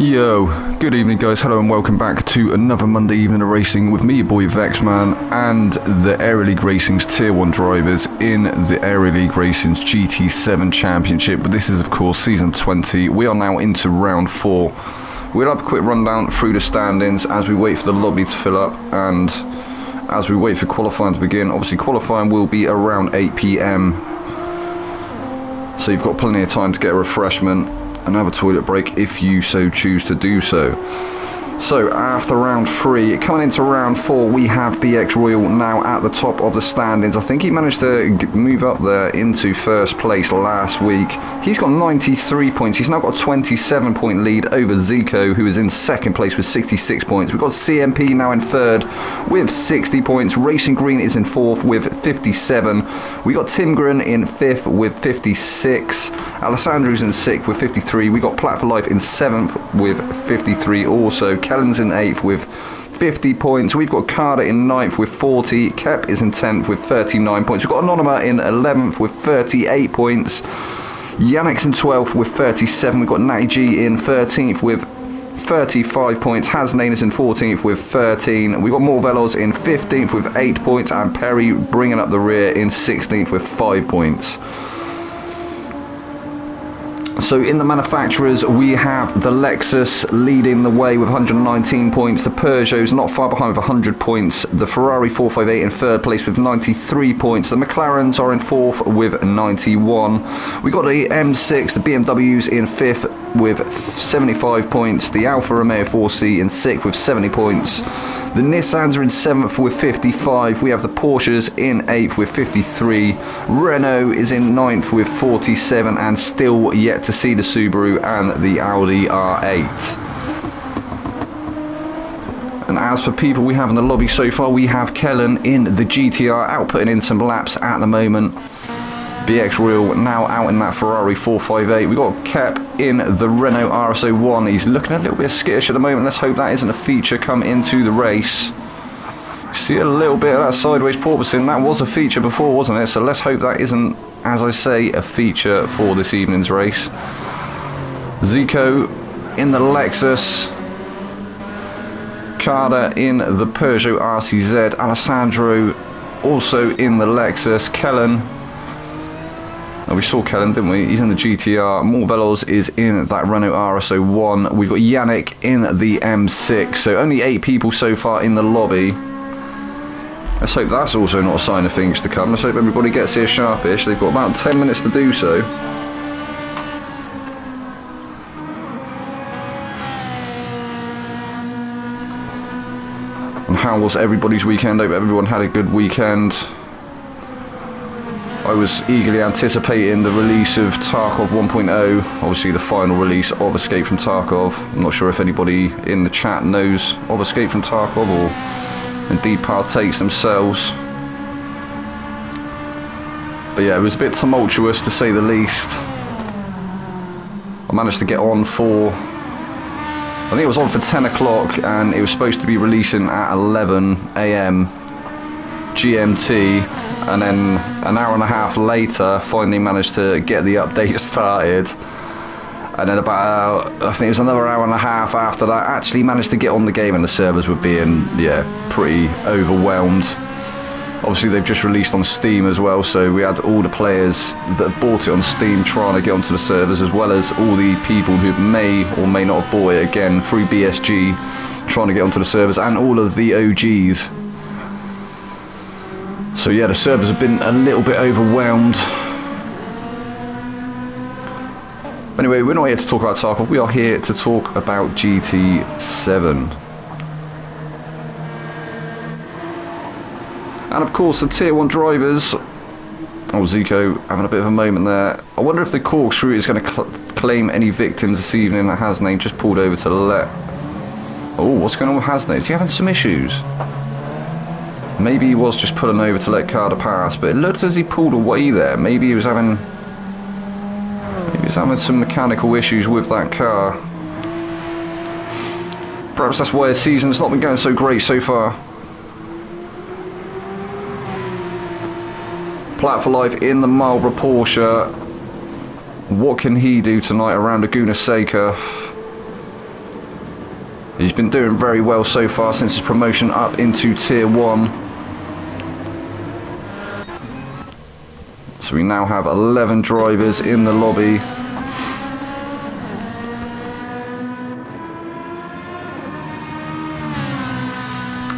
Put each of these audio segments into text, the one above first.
Yo, good evening guys, hello and welcome back to another Monday evening of racing with me, your boy Vexman, and the Aero League Racing's Tier 1 drivers in the Aero League Racing's GT7 Championship. But this is of course Season 20, we are now into Round 4. We'll have a quick rundown through the standings as we wait for the lobby to fill up and as we wait for qualifying to begin. Obviously qualifying will be around 8 PM, so you've got plenty of time to get a refreshment and have a toilet break if you so choose to do so. So after round 3, coming into round 4, we have BX Royal now at the top of the standings. I think he managed to move up there into first place last week. He's got 93 points. He's now got a 27 point lead over Zico, who is in second place with 66 points. We've got CMP now in third with 60 points. Racing Green is in fourth with 57. We got Timgren in fifth with 56. Alessandro's in sixth with 53. We got Plat for Life in seventh with 53 also. Kellen's in 8th with 50 points. We've got Carter in 9th with 40. Kep is in 10th with 39 points. We've got Anonyma in 11th with 38 points. Yannick's in 12th with 37. We've got Natty G in 13th with 35 points. Hasnain is in 14th with 13. We've got Morvelos in 15th with 8 points. And Perry bringing up the rear in 16th with 5 points. So in the manufacturers, we have the Lexus leading the way with 119 points. The Peugeot's not far behind with 100 points. The Ferrari 458 in third place with 93 points. The McLarens are in fourth with 91. We got the M6, the BMW's in fifth with 75 points. The Alfa Romeo 4C in sixth with 70 points. The Nissans are in 7th with 55. We have the Porsches in 8th with 53. Renault is in 9th with 47, and still yet to see the Subaru and the Audi R8. And as for people we have in the lobby so far, we have Kellen in the GTR outputting in some laps at the moment. BX Royal now out in that Ferrari 458. We've got Kep in the Renault RS01. He's looking a little bit skittish at the moment. Let's hope that isn't a feature come into the race. See a little bit of that sideways porpoising. That was a feature before, wasn't it? So let's hope that isn't, as I say, a feature for this evening's race. Zico in the Lexus. Carter in the Peugeot RCZ. Alessandro also in the Lexus. Kellen. Oh, we saw Kellen, didn't we? He's in the GTR. Morvelos is in that Renault RS01. We've got Yannick in the M6. So only 8 people so far in the lobby. Let's hope that's also not a sign of things to come. Let's hope everybody gets here sharpish. They've got about 10 minutes to do so. And how was everybody's weekend? I hope everyone had a good weekend. I was eagerly anticipating the release of Tarkov 1.0, obviously the final release of Escape from Tarkov. I'm not sure if anybody in the chat knows of Escape from Tarkov or indeed partakes themselves. But yeah, it was a bit tumultuous to say the least. I managed to get on for, I think it was on for 10 o'clock and it was supposed to be releasing at 11 AM GMT. And then an hour and a half later finally managed to get the update started, and then about I think it was another hour and a half after that actually managed to get on the game, and the servers were being pretty overwhelmed. Obviously they've just released on Steam as well, so we had all the players that bought it on Steam trying to get onto the servers, as well as all the people who may or may not have bought it again through BSG trying to get onto the servers, and all of the OGs. So yeah, the servers have been a little bit overwhelmed. Anyway, we're not here to talk about Tarkov, we are here to talk about GT7. And of course the Tier 1 drivers. Oh, Zico having a bit of a moment there. I wonder if the corkscrew is going to claim any victims this evening. That Hasnain just pulled over to let... Oh, what's going on with Hasnain? Is he having some issues? Maybe he was just pulling over to let Carter pass, but it looked as he pulled away there. Maybe he was having some mechanical issues with that car. Perhaps that's why his season's not been going so great so far. Plat for Life in the Marlboro Porsche. What can he do tonight around Laguna Seca? He's been doing very well so far since his promotion up into Tier 1. So we now have 11 drivers in the lobby.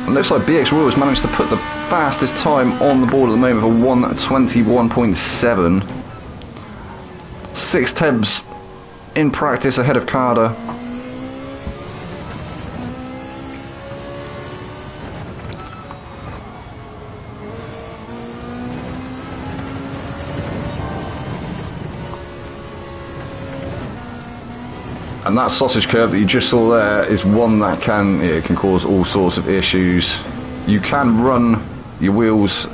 It looks like BX Royal has managed to put the fastest time on the board at the moment for 1:21.7. 6 tenths in practice ahead of Carter. And that sausage curve that you just saw there is one that can cause all sorts of issues. You can run your wheels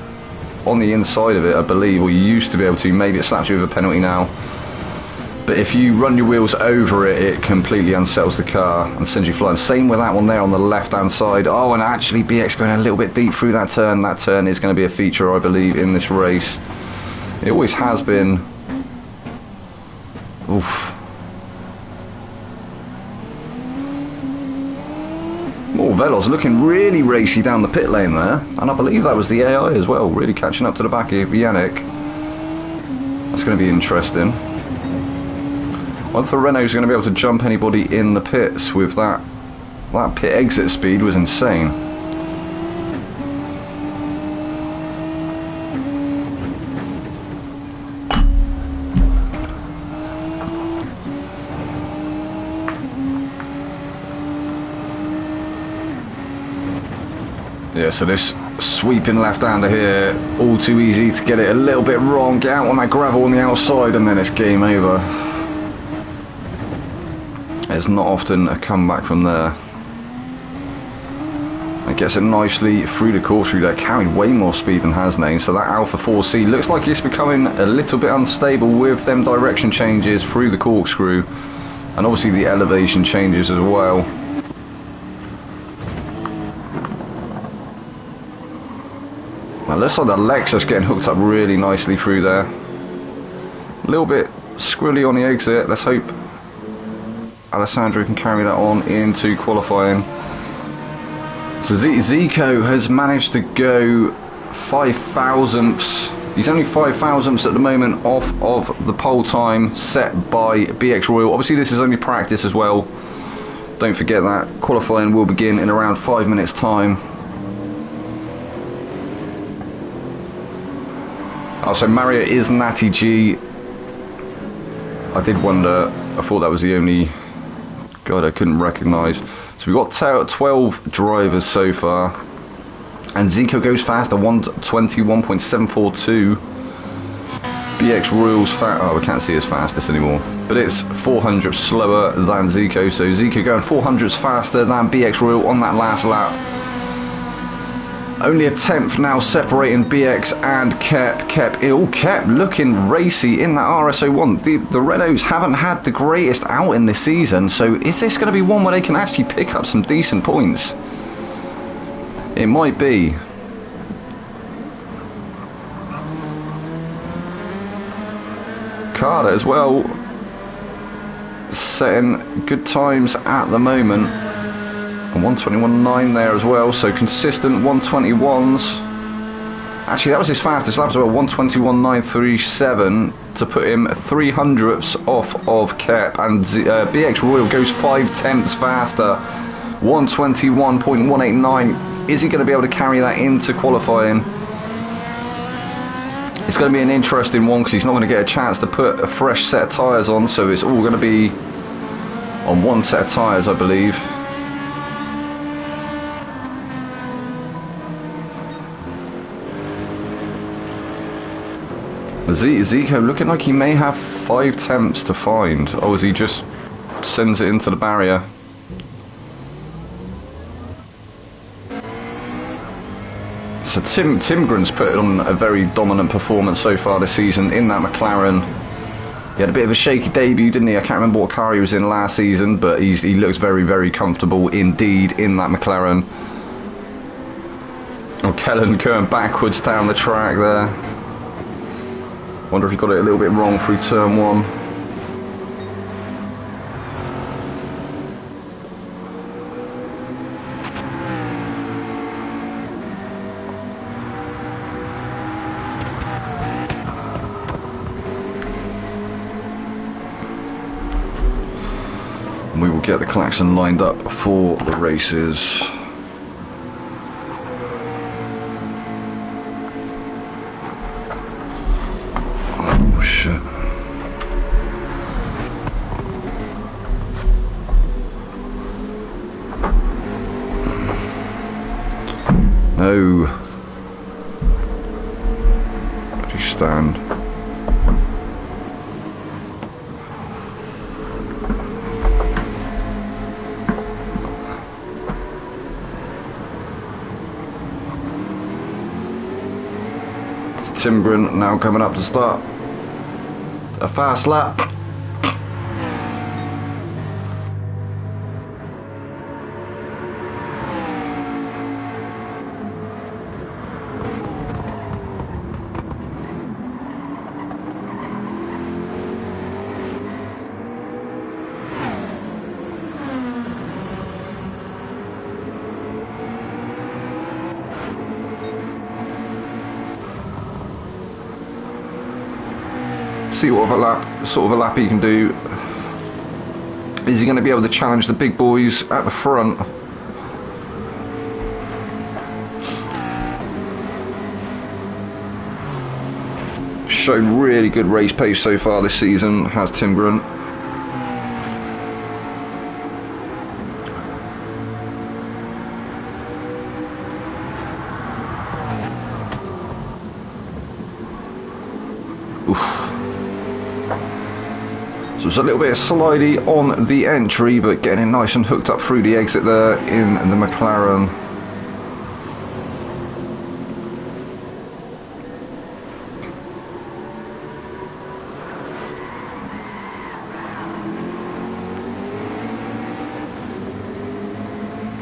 on the inside of it, I believe, or you used to be able to. Maybe it slaps you with a penalty now. But if you run your wheels over it, it completely unsettles the car and sends you flying. Same with that one there on the left-hand side. Oh, and actually BX going a little bit deep through that turn. That turn is going to be a feature, I believe, in this race. It always has been. Oof. Oh, Velos looking really racy down the pit lane there, and I believe that was the AI as well, really catching up to the back of Yannick. That's going to be interesting. I thought Renault's going to be able to jump anybody in the pits with that. That pit exit speed was insane. Yeah, so this sweeping left-hander here, all too easy to get it a little bit wrong, get out on that gravel on the outside, and then it's game over. It's not often a comeback from there. It gets it nicely through the corkscrew there, carried way more speed than Hasnane, so that Alpha 4C looks like it's becoming a little bit unstable with them direction changes through the corkscrew, and obviously the elevation changes as well. Now looks like the Lexus getting hooked up really nicely through there. A little bit squirrely on the exit. Let's hope Alessandro can carry that on into qualifying. So Zico has managed to go 5 thousandths. He's only 5 thousandths at the moment off of the pole time set by BX Royal. Obviously this is only practice as well. Don't forget that. Qualifying will begin in around 5 minutes time. Oh, so Mario is Natty G. I did wonder. I thought that was the only God I couldn't recognise. So we've got 12 drivers so far. And Zico goes fast at 1:21.742. BX Royals fast. Oh, we can't see his fastest anymore. But it's 400 slower than Zico. So Zico going 400s faster than BX Royal on that last lap. Only a tenth now separating BX and Kep. Kep looking racy in that RS01. The Renaults haven't had the greatest outing this season, so is this going to be one where they can actually pick up some decent points? It might be. Carter as well, setting good times at the moment. 1:21.9 there as well, so consistent 1:21s. Actually, that was his fastest lap as well, 1:21.937 to put him 300ths off of Kep, and BX Royal goes 5 tenths faster, 1:21.189. Is he going to be able to carry that into qualifying? It's going to be an interesting one because he's not going to get a chance to put a fresh set of tyres on, so it's all going to be on one set of tyres, I believe. Zico looking like he may have 5 tenths to find. Oh, as he just sends it into the barrier. So Tim Timgren's put on a very dominant performance so far this season in that McLaren. He had a bit of a shaky debut, didn't he? I can't remember what car he was in last season, but he looks very, very comfortable indeed in that McLaren. Oh, Kellen going backwards down the track there. Wonder if he got it a little bit wrong through turn 1. and we will get the klaxon lined up for the races. Oh shit. No. Where do you stand? It's Timgren now coming up to start a fast lap. See what sort of a lap he can do. Is he going to be able to challenge the big boys at the front? Shown really good race pace so far this season, has Timgren. So it's a little bit slidey on the entry, but getting it nice and hooked up through the exit there in the McLaren.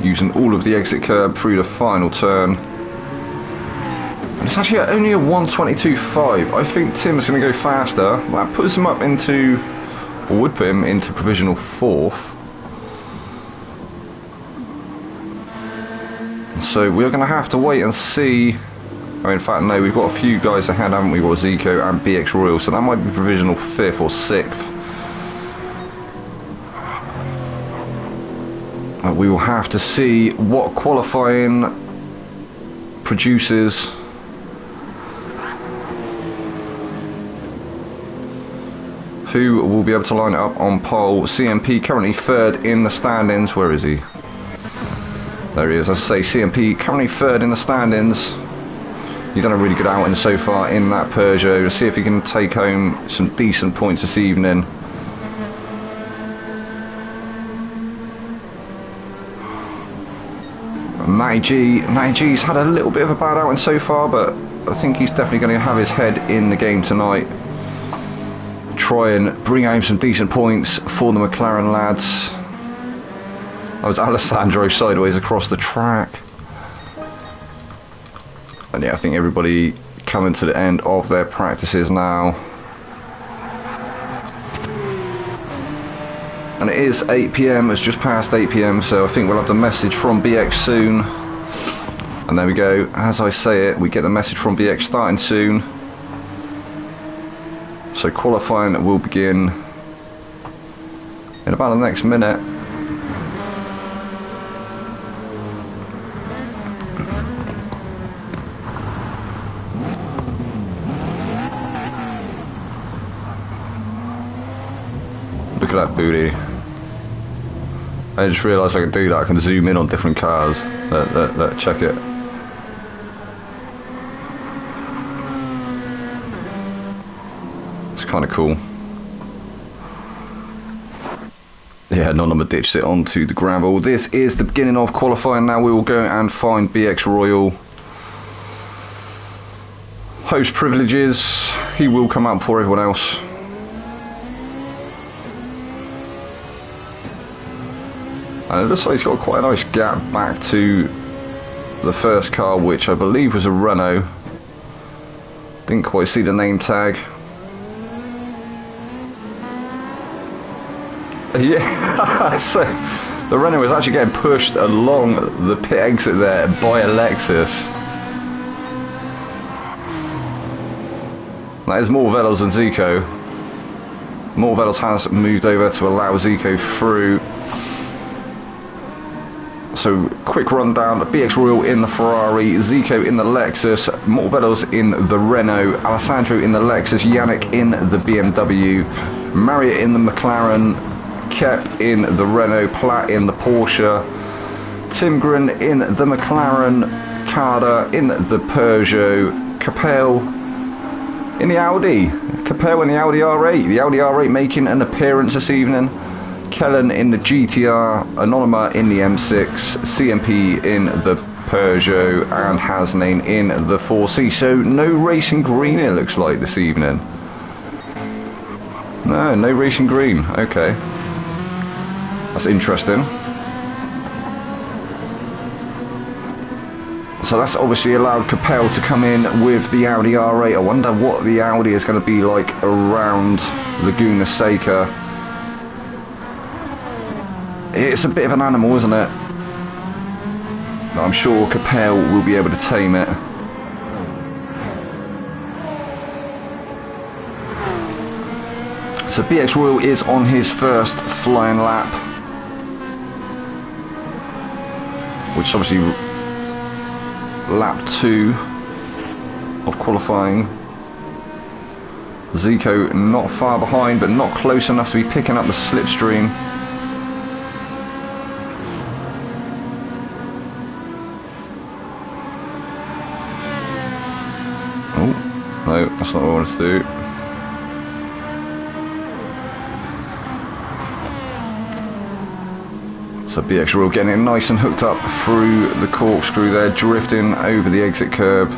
Using all of the exit curb through the final turn. And it's actually only a 1:22.5. I think Tim's going to go faster. That puts him up into, or would put him into provisional 4th. So we're going to have to wait and see. Oh, in fact, no, we've got a few guys ahead, haven't we? We've got Zico and BX Royal, so that might be provisional 5th or 6th. We will have to see what qualifying produces. Who will be able to line it up on pole. CMP currently 3rd in the standings. Where is he? There he is. As I say, CMP currently 3rd in the standings. He's done a really good outing so far in that Peugeot. Let's see if he can take home some decent points this evening. Matty G's had a little bit of a bad outing so far, but I think he's definitely going to have his head in the game tonight. Try and bring home some decent points for the McLaren lads. That was Alessandro sideways across the track. And yeah, I think everybody coming to the end of their practices now. And it is 8 PM, it's just past 8 PM, so I think we'll have the message from BX soon. And there we go, as I say it, we get the message from BX starting soon. So qualifying will begin in about the next minute. Look at that booty. I just realised I can do that. I can zoom in on different cars. Look, check it. It's kind of cool. Yeah, non-number ditched it onto the gravel. This is the beginning of qualifying. Now we will go and find BX Royal. Host privileges. He will come out before everyone else. And it looks like he's got quite a nice gap back to the first car, which I believe was a Renault. Didn't quite see the name tag. Yeah, so the Renault was actually getting pushed along the pit exit there by a Lexus. That is more Velos than Zico. Morvelos has moved over to allow Zico through. So quick rundown, BX Royal in the Ferrari, Zico in the Lexus, Morvelos in the Renault, Alessandro in the Lexus, Yannick in the BMW, Marriott in the McLaren, Kep in the Renault, Platt in the Porsche, Timgren in the McLaren, Carter in the Peugeot, Capel in the Audi, Capel in the Audi R8, the Audi R8 making an appearance this evening, Kellen in the GTR, Anonyma in the M6, CMP in the Peugeot, and Hasnain in the 4C. So no racing green it looks like this evening. No racing green, okay. That's interesting. So that's obviously allowed Capel to come in with the Audi R8. I wonder what the Audi is going to be like around Laguna Seca. It's a bit of an animal, isn't it? I'm sure Capel will be able to tame it. So BX Royal is on his first flying lap, which is obviously lap 2 of qualifying. Zico not far behind, but not close enough to be picking up the slipstream. No, that's not what I wanted to do. So BX Royal getting it nice and hooked up through the corkscrew there, drifting over the exit curb.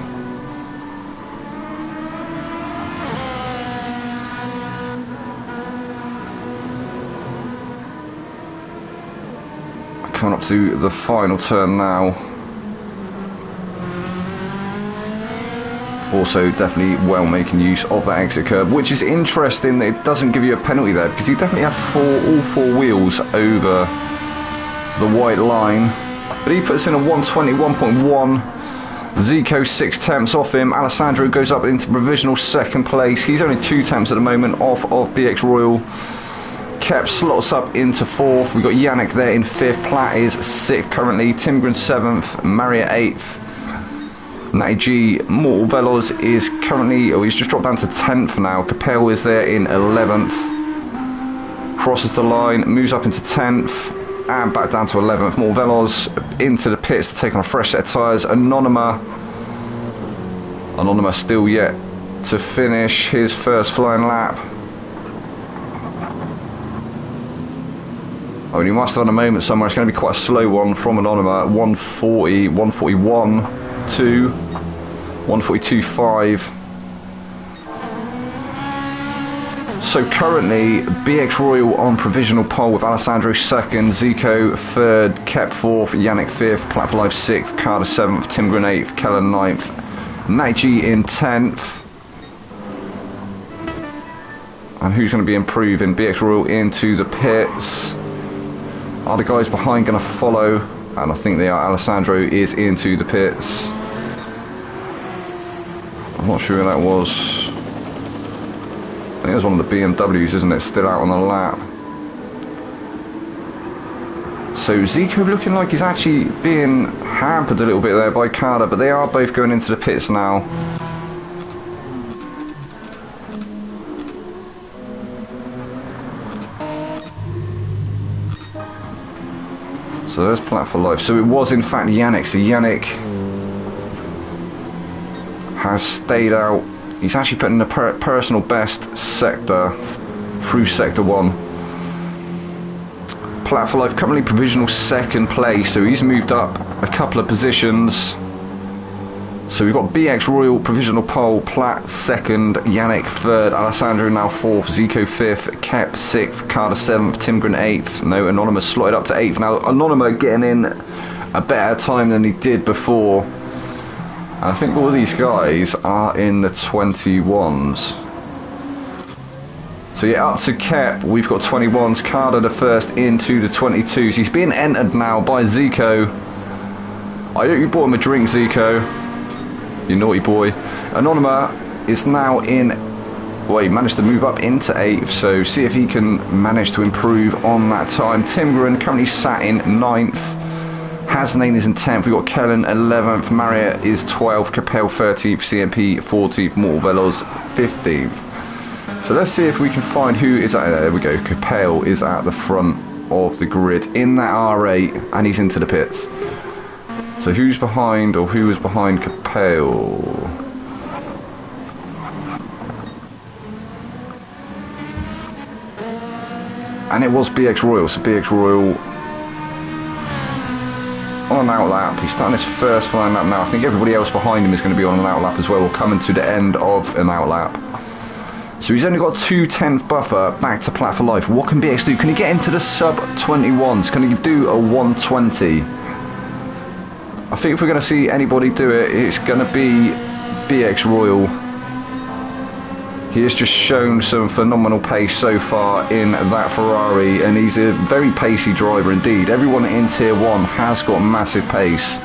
Coming up to the final turn now. Also definitely well making use of that exit curb, which is interesting that it doesn't give you a penalty there, because he definitely had all four wheels over the white line, but he puts in a 121.1. Zico 6 tenths off him. Alessandro goes up into provisional second place. He's only 2 tenths at the moment off of BX Royal. Kep slots up into 4th. We've got Yannick there in 5th. Platt is 6th currently. Timgren 7th. Marriott 8th. Natty G Morvelos is currently, he's just dropped down to 10th now. Capel is there in 11th. Crosses the line, moves up into 10th, and back down to 11th. Morvelos into the pits to take on a fresh set of tyres. Anonyma still yet to finish his first flying lap. Oh, and he must have done a moment somewhere. It's going to be quite a slow one from Anonyma. 140, 141. 2, 142.5. So currently BX Royal on provisional pole with Alessandro 2nd, Zico 3rd, Kep 4th, Yannick 5th, Platt for Life 6th, Carter 7th, Timgren 8th, Kellen 9th, Natty in 10th. And who's going to be improving? BX Royal into the pits. Are the guys behind going to follow? And I think they are. Alessandro is into the pits. I'm not sure who that was. I think it was one of the BMWs, isn't it? Still out on the lap. So Zico looking like he's actually being hampered a little bit there by Carter, but they are both going into the pits now. So there's Platt for Life. So it was in fact Yannick. So Yannick has stayed out. He's actually put in a personal best sector through sector 1. Platt for Life currently provisional 2nd place, so he's moved up a couple of positions. So we've got BX Royal provisional pole, Platt 2nd, Yannick 3rd, Alessandro now 4th, Zico 5th, Kep 6th, Carter 7th, Timgren 8th. No, Anonyma slotted up to 8th. Now Anonyma getting in a better time than he did before. And I think all these guys are in the 21s. So yeah, up to Kep, we've got 21s. Carter the first into the 22s. He's being entered now by Zico. I hope you bought him a drink, Zico. You naughty boy. Anonyma is now in Well, he managed to move up into 8th, so see if he can manage to improve on that time. Timgren currently sat in 9th. Hasnane is in 10th. We've got Kellen 11th. Marriott is 12th. Capel 13th. CMP 14th. Morvelos 15th. So let's see if we can find who is at... There we go. Capel is at the front of the grid in that R8, and he's into the pits. So who's behind, or who is behind Capel? And it was BX Royal. So BX Royal on an outlap. He's starting his first flying lap now. I think everybody else behind him is going to be on an outlap as well, or coming to the end of an outlap. So he's only got 2/10 buffer back to Plat for Life. What can BX do? Can he get into the sub 21s? Can he do a 120? I think if we're going to see anybody do it, it's going to be BX Royal. He has just shown some phenomenal pace so far in that Ferrari, and he's a very pacey driver indeed. Everyone in Tier 1 has got massive pace.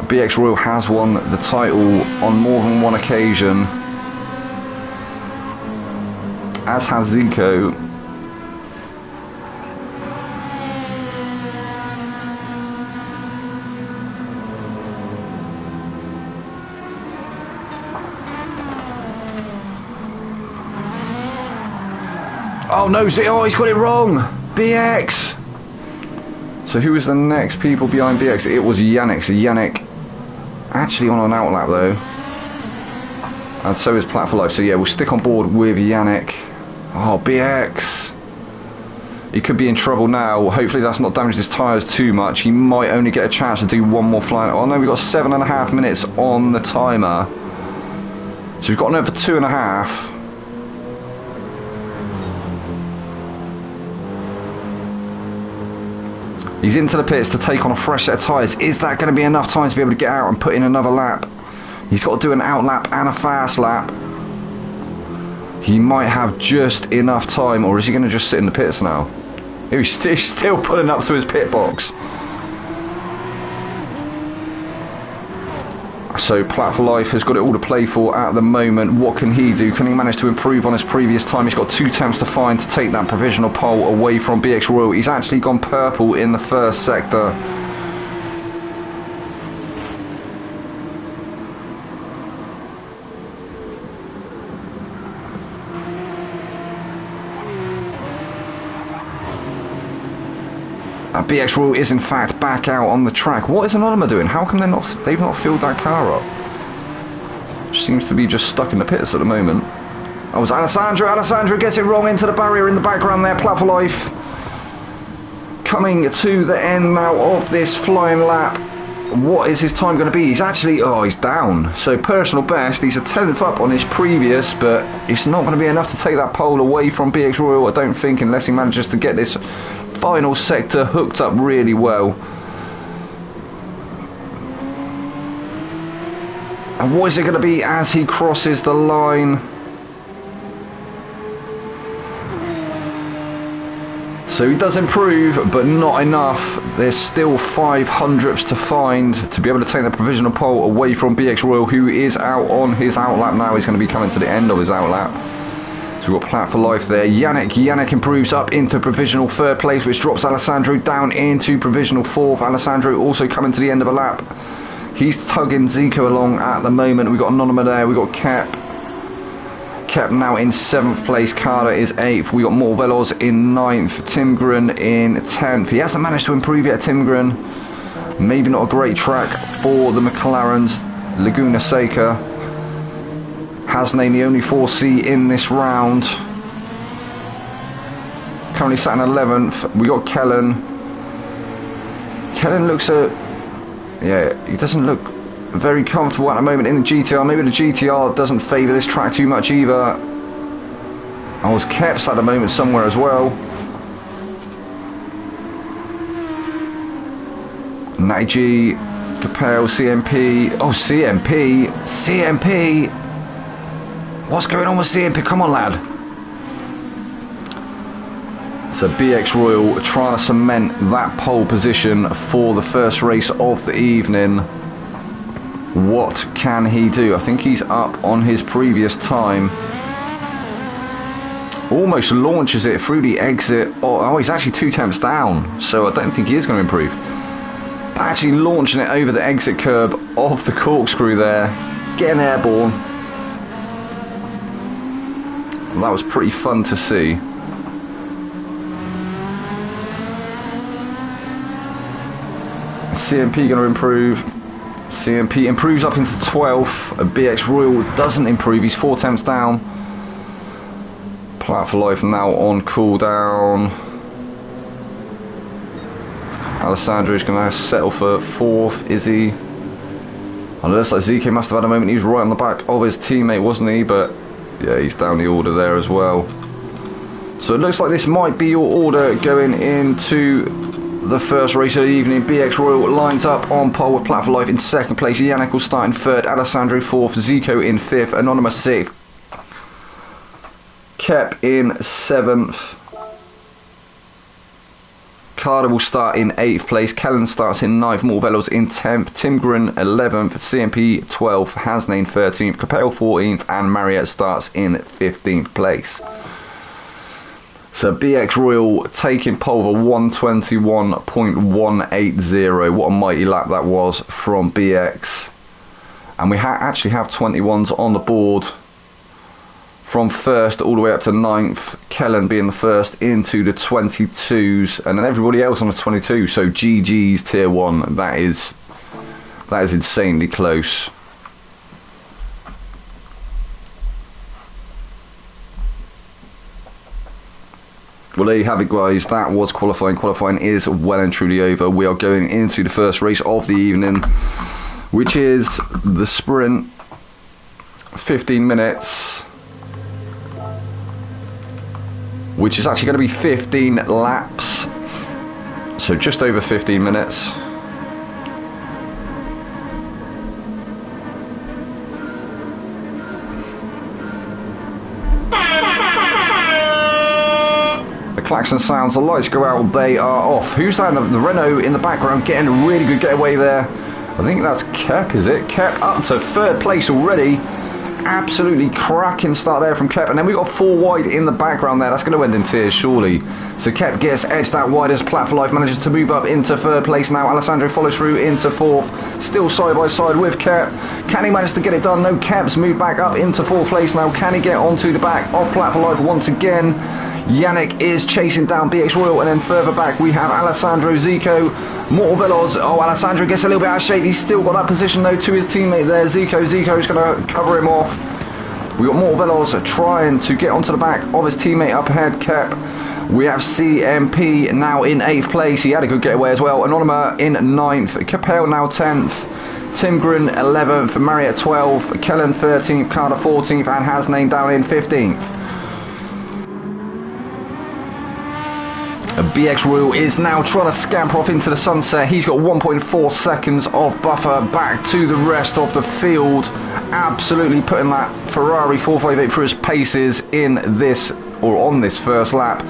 BX Royal has won the title on more than one occasion, as has Zico. Oh no, he's got it wrong! BX! So who was the next people behind BX? It was Yannick. So Yannick actually on an outlap though. And so is Plat for Life. So yeah, we'll stick on board with Yannick. Oh, BX! He could be in trouble now. Hopefully that's not damaged his tyres too much. He might only get a chance to do one more flying. Oh no, we've got 7.5 minutes on the timer. So we've got another 2.5. He's into the pits to take on a fresh set of tyres. Is that going to be enough time to be able to get out and put in another lap? He's got to do an out lap and a fast lap. He might have just enough time, or is he going to just sit in the pits now? He's still pulling up to his pit box. So Plat for Life has got it all to play for at the moment. What can he do? Can he manage to improve on his previous time? He's got 2 attempts to find to take that provisional pole away from BX Royal. He's actually gone purple in the first sector. BX Royal is in fact back out on the track. What is Anonyma doing? How come they've not filled that car up? Which seems to be just stuck in the pits at the moment. Oh, it was Alessandro. Alessandro gets it wrong into the barrier in the background there. Plat for Life coming to the end now of this flying lap. What is his time going to be? He's actually, he's down. So personal best, he's a 10th up on his previous, but it's not going to be enough to take that pole away from BX Royal, I don't think, unless he manages to get this final sector hooked up really well. And what is it going to be as he crosses the line? So he does improve, but not enough. There's still 500ths to find to be able to take the provisional pole away from BX Royal, who is out on his outlap now. He's going to be coming to the end of his outlap. So we've got Plat for Life there. Yannick improves up into provisional 3rd place, which drops Alessandro down into provisional 4th. Alessandro also coming to the end of a lap. He's tugging Zico along at the moment. We've got Anonyma there. We've got Kep now in 7th place. Carter is 8th. We got Morvelos in 9th. Timgren in 10th. He hasn't managed to improve yet, Timgren. Maybe not a great track for the McLarens. Laguna Seca. Hasnane the only 4C in this round. Currently sat in 11th. We got Kellen. Kellen looks he doesn't look very comfortable at the moment in the GTR. Maybe the GTR doesn't favour this track too much either. I was Keps at the moment somewhere as well. Natty G, Capel, CMP. Oh, CMP. What's going on with CMP? Come on, lad. So BX Royal trying to cement that pole position for the first race of the evening. What can he do? I think he's up on his previous time. Almost launches it through the exit. Oh, he's actually 2 tenths down, so I don't think he is going to improve. But actually launching it over the exit curb of the corkscrew there, getting airborne. Well, that was pretty fun to see. CMP going to improve. CMP improves up into 12th. BX Royal doesn't improve, he's 4 tenths down. Plat for Life now on cooldown. Alessandro's going to settle for 4th, is he? I know it looks like ZK must have had a moment, he was right on the back of his teammate, wasn't he? But yeah, he's down the order there as well. So it looks like this might be your order going into the first race of the evening. BX Royal lines up on pole with Plat for Life in 2nd place. Yannick will start in 3rd, Alessandro 4th, Zico in 5th, Anonymous 6th, Kep in 7th. Carter will start in 8th place, Kellen starts in 9th, Morvello's in 10th, Timgren 11th, CMP 12th, Hasnane 13th, Capel 14th, and Marriott starts in 15th place. So BX Royal taking pole for 121.180. What a mighty lap that was from BX. And we actually have 21s on the board from 1st all the way up to 9th. Kellen being the 1st into the 22s, and then everybody else on the 22. So GG's tier 1. That is insanely close. Well, there you have it, guys. That was qualifying. Qualifying is well and truly over. We are going into the first race of the evening, which is the sprint. 15 minutes. Which is actually going to be 15 laps. So just over 15 minutes. Klaxon sounds, the lights go out, they are off. Who's that? The Renault in the background getting a really good getaway there. I think that's Kep, is it? Kep up to 3rd place already. Absolutely cracking start there from Kep. And then we've got 4 wide in the background there. That's going to end in tears, surely. So Kep gets edged out wide as Plat for Life manages to move up into 3rd place now. Alessandro follows through into 4th. Still side by side with Kep. Can he manage to get it done? No, Kep's moved back up into 4th place now. Can he get onto the back of Plat for Life once again? Yannick is chasing down BX Royal, and then further back we have Alessandro, Zico, Mortal Veloz. Oh, Alessandro gets a little bit out of shape. He's still got that position though to his teammate there, Zico. Zico's going to cover him off. We got Mortal Veloz trying to get onto the back of his teammate up ahead, Kep. We have CMP now in 8th place. He had a good getaway as well. Anonyma in 9th. Capel now 10th. Timgren 11th. Marriott 12th. Kellen 13th. Carter 14th. And Hasnane down in 15th. BX Royal is now trying to scamper off into the sunset. He's got 1.4 seconds of buffer back to the rest of the field. Absolutely putting that Ferrari 458 through his paces in this, or on this first lap.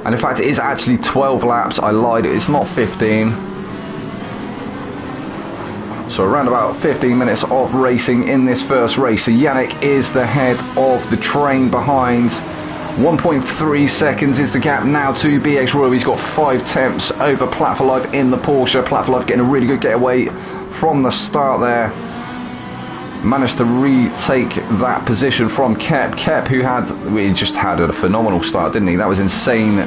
And in fact it is actually 12 laps. I lied, it's not 15. So around about 15 minutes of racing in this first race. So Yannick is the head of the train behind. 1.3 seconds is the gap now to BX Royal. He's got 5 tenths over Plat for Life in the Porsche. Plat for Life getting a really good getaway from the start there. Managed to retake that position from Kep. Kep, who just had a phenomenal start, didn't he? That was insane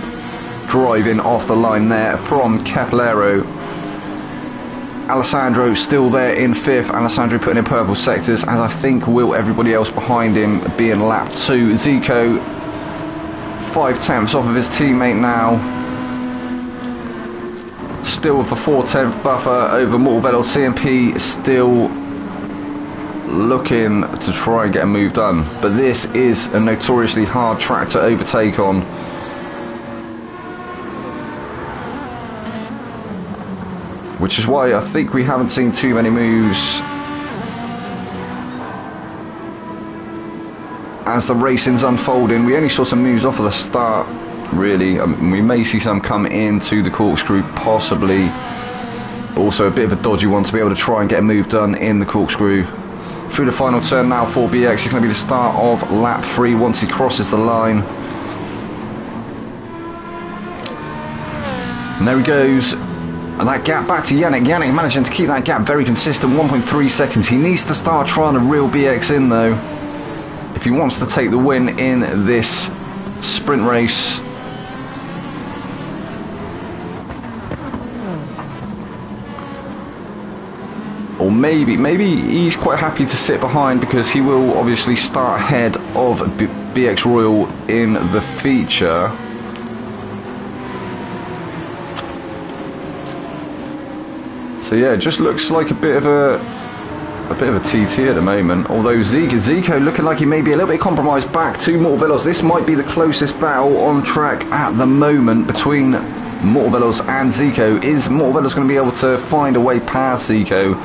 driving off the line there from Aero. Alessandro still there in 5th. Alessandro putting in purple sectors, as I think will everybody else behind him being lap 2. Zico 5 tenths off of his teammate now. Still with a 4 tenth buffer over Mortal Veloz. CMP still looking to try and get a move done. But this is a notoriously hard track to overtake on. Which is why I think we haven't seen too many moves as the racing's unfolding. We only saw some moves off of the start, really. We may see some come into the corkscrew, possibly. But also a bit of a dodgy one to be able to try and get a move done in the corkscrew. Through the final turn now for BX. It's going to be the start of lap 3 once he crosses the line. And there he goes. And that gap back to Yannick. Yannick managing to keep that gap very consistent, 1.3 seconds. He needs to start trying to reel BX in though, if he wants to take the win in this sprint race. Or maybe he's quite happy to sit behind, because he will obviously start ahead of BX Royal in the feature. So yeah, it just looks like a bit of a TT at the moment. Although Zico looking like he may be a little bit compromised back to Mortavelos. This might be the closest battle on track at the moment between Mortavelos and Zico. Is Mortavelos going to be able to find a way past Zico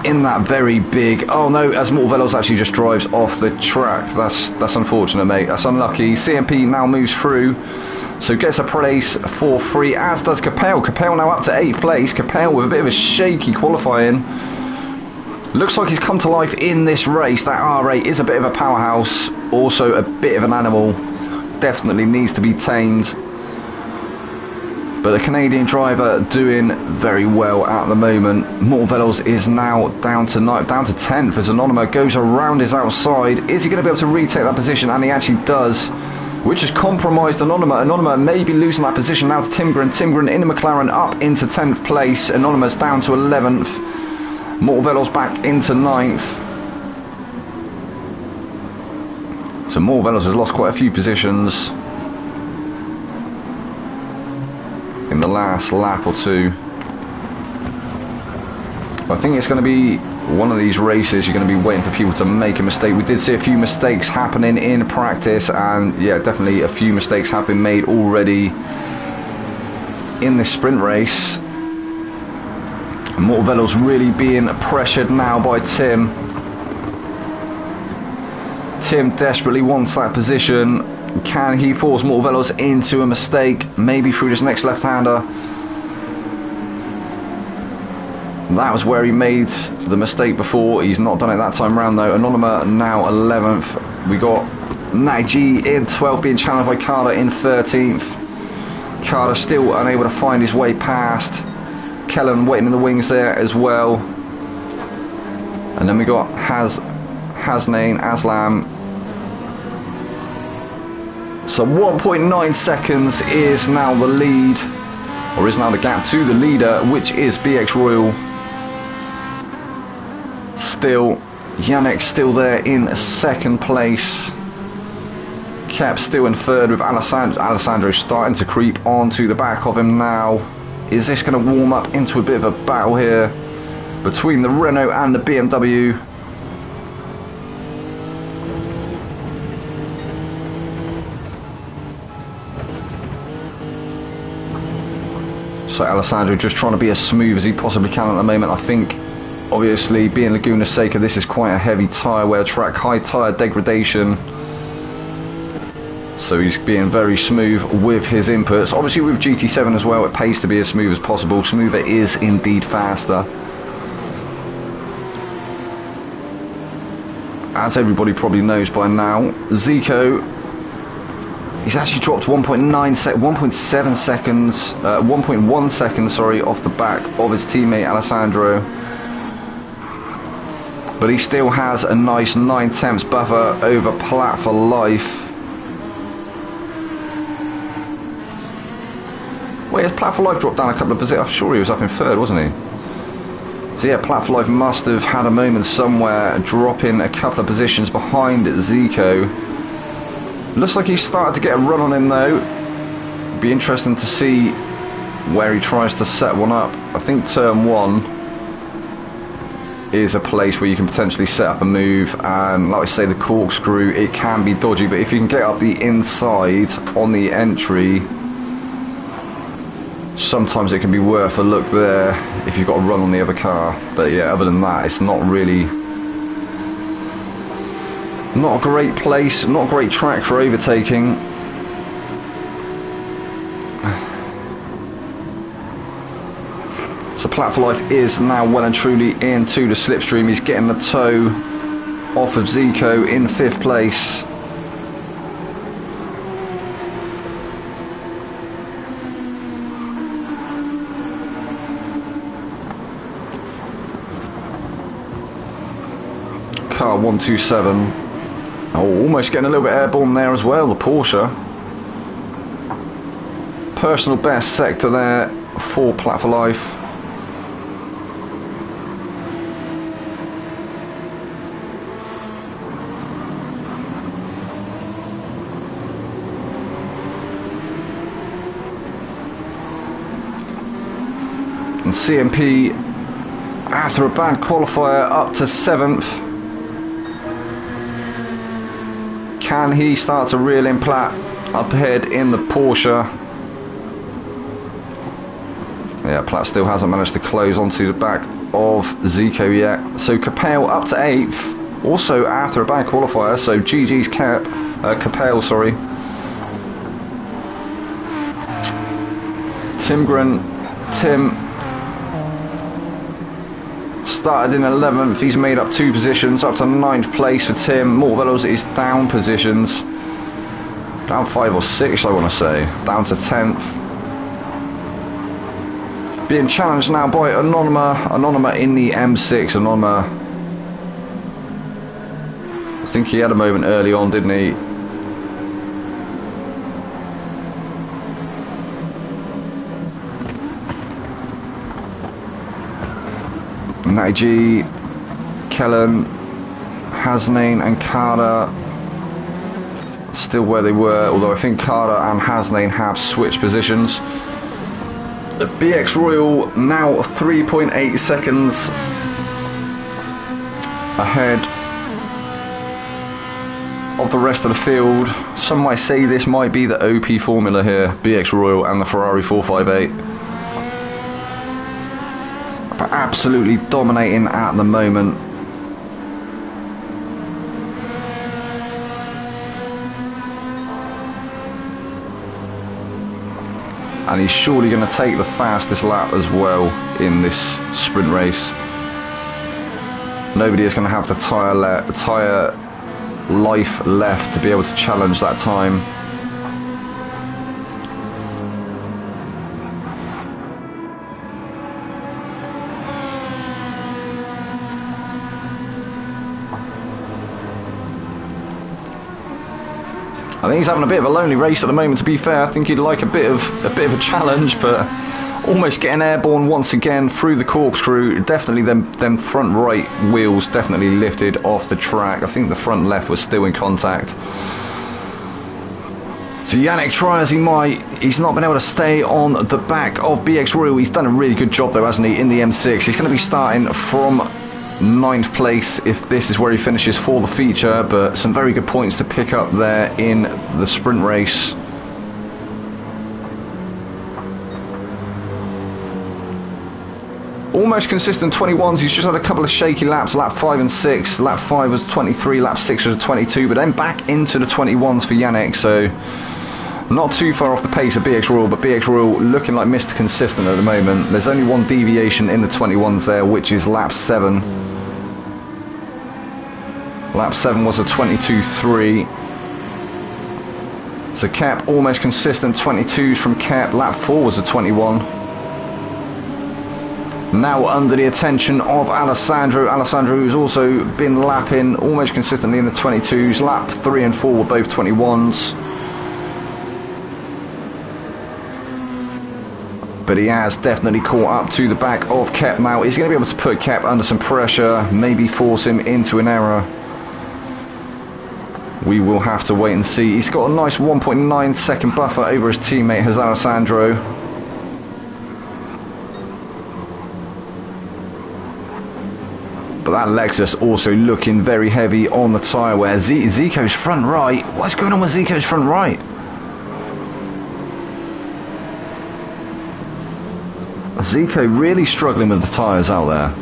in that very big... Oh no, as Mortavelos actually just drives off the track. That's unfortunate, mate. That's unlucky. CMP now moves through, so gets a place for free, as does Capel. Capel now up to 8th place. Capel with a bit of a shaky qualifying. Looks like he's come to life in this race. That R8 is a bit of a powerhouse, also a bit of an animal. Definitely needs to be tamed. But the Canadian driver doing very well at the moment. Mortavelos is now down to 10th as Anonyma goes around his outside. Is he going to be able to retake that position? And he actually does, which has compromised Anonyma. Anonyma may be losing that position now to Timgren. Timgren in a McLaren up into 10th place. Anonyma's down to 11th. Mortavelos back into 9th. So Mortavelos has lost quite a few positions in the last lap or two. I think it's going to be one of these races you're going to be waiting for people to make a mistake. We did see a few mistakes happening in practice, and yeah, definitely a few mistakes have been made already in this sprint race. Mortavelos really being pressured now by Tim. Tim desperately wants that position. Can he force Mortavelos into a mistake? Maybe through this next left-hander. That was where he made the mistake before. He's not done it that time round though. Anonyma now 11th. We got Nagy in 12th, being challenged by Carter in 13th. Carter still unable to find his way past. Kellen waiting in the wings there as well. And then we got Aslam. So 1.9 seconds is now the lead, or is now the gap to the leader, which is BX Royal. Still, Yannick still there in second place. Kep still in third, with Alessandro starting to creep onto the back of him now. Is this going to warm up into a bit of a battle here between the Renault and the BMW? So Alessandro just trying to be as smooth as he possibly can at the moment. I think, obviously, being Laguna Seca, this is quite a heavy tyre wear track, high tyre degradation. So he's being very smooth with his inputs. Obviously with GT7 as well, it pays to be as smooth as possible. Smoother is indeed faster. As everybody probably knows by now, Zico, he's actually dropped 1.7 seconds, 1.1 seconds, sorry, off the back of his teammate Alessandro. But he still has a nice 9/10 buffer over Platt for life. Wait, has Platt for Life dropped down a couple of positions? I'm sure he was up in third, wasn't he? So yeah, Platt for Life must have had a moment somewhere, dropping a couple of positions behind Zico. Looks like he's started to get a run on him though. Be interesting to see where he tries to set one up. I think turn 1 is a place where you can potentially set up a move, and like I say, the corkscrew, it can be dodgy, but if you can get up the inside on the entry, sometimes it can be worth a look there if you've got a run on the other car. But yeah, other than that, it's not really, not a great place, not a great track for overtaking. So Platt for Life is now well and truly into the slipstream. He's getting the toe off of Zico in 5th place. car 127. Oh, almost getting a little bit airborne there as well, the Porsche. Personal best sector there for Plat for Life. And CMP, after a bad qualifier, up to 7th. Can he start to reel in Plat up ahead in the Porsche? Yeah, Plat still hasn't managed to close onto the back of Zico yet. So Capel up to 8th, also after a bad qualifier. So GG's Capel, sorry. Tim started in 11th, he's made up 2 positions, up to 9th place for Tim. Morvello's is down positions, down 5 or 6 I want to say, down to 10th. Being challenged now by Anonyma in the M6. Anonyma, I think he had a moment early on, didn't he? Natty G, Kellen, Hasnain and Carter still where they were, although I think Carter and Hasnain have switched positions. The BX Royal now 3.8 seconds ahead of the rest of the field. Some might say this might be the OP formula here, BX Royal and the Ferrari 458. But absolutely dominating at the moment. And he's surely going to take the fastest lap as well in this sprint race. Nobody is going to have the tyre life left to be able to challenge that time. I think he's having a bit of a lonely race at the moment, to be fair. I think he'd like a bit of a challenge, but almost getting airborne once again through the corkscrew. Definitely them front right wheels definitely lifted off the track. I think the front left was still in contact. So Yannick, try as he might, he's not been able to stay on the back of BX Royal. He's done a really good job though, hasn't he, in the M6. He's going to be starting from 9th place if this is where he finishes for the feature, but some very good points to pick up there in the sprint race. Almost consistent 21s, he's just had a couple of shaky laps, lap 5 and 6. Lap 5 was 23, lap 6 was 22, but then back into the 21s for Yannick, so not too far off the pace of BX Royal, but BX Royal looking like Mr. Consistent at the moment. There's only one deviation in the 21s there, which is lap 7. Lap 7 was a 22.3. So Cap almost consistent 22s from Cap. Lap 4 was a 21. Now under the attention of Alessandro. Alessandro who's also been lapping almost consistently in the 22s. Lap 3 and 4 were both 21s. But he has definitely caught up to the back of Kep now. He's going to be able to put Kep under some pressure, maybe force him into an error. We will have to wait and see. He's got a nice 1.9 second buffer over his teammate, has Alessandro. But that Lexus also looking very heavy on the tyre wear. Zico's front right. What's going on with Zico's front right? Zico really struggling with the tyres out there.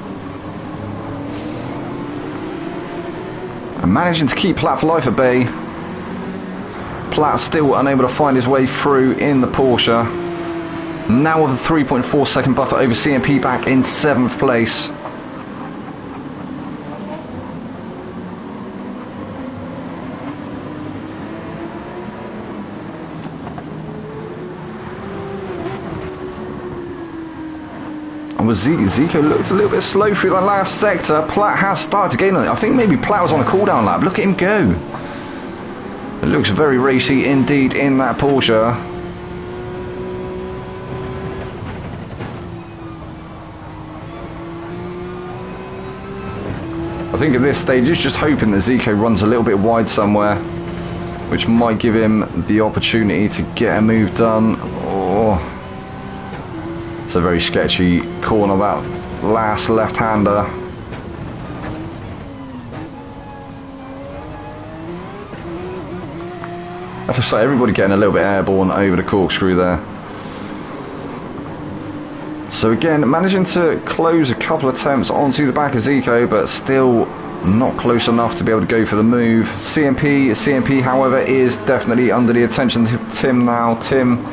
And managing to keep Plat for Life at bay. Plat still unable to find his way through in the Porsche. Now with a 3.4 second buffer over CMP back in 7th place. Zico looked a little bit slow through that last sector. Platt has started to gain on it. I think maybe Platt was on a cooldown lap. Look at him go. It looks very racy indeed in that Porsche. I think at this stage he's just hoping that Zico runs a little bit wide somewhere, which might give him the opportunity to get a move done. Oh. It's a very sketchy corner, that last left-hander. I have to say, everybody getting a little bit airborne over the corkscrew there. So again, managing to close a couple of attempts onto the back of Zico, but still not close enough to be able to go for the move. CMP, however, is definitely under the attention of Tim now. Tim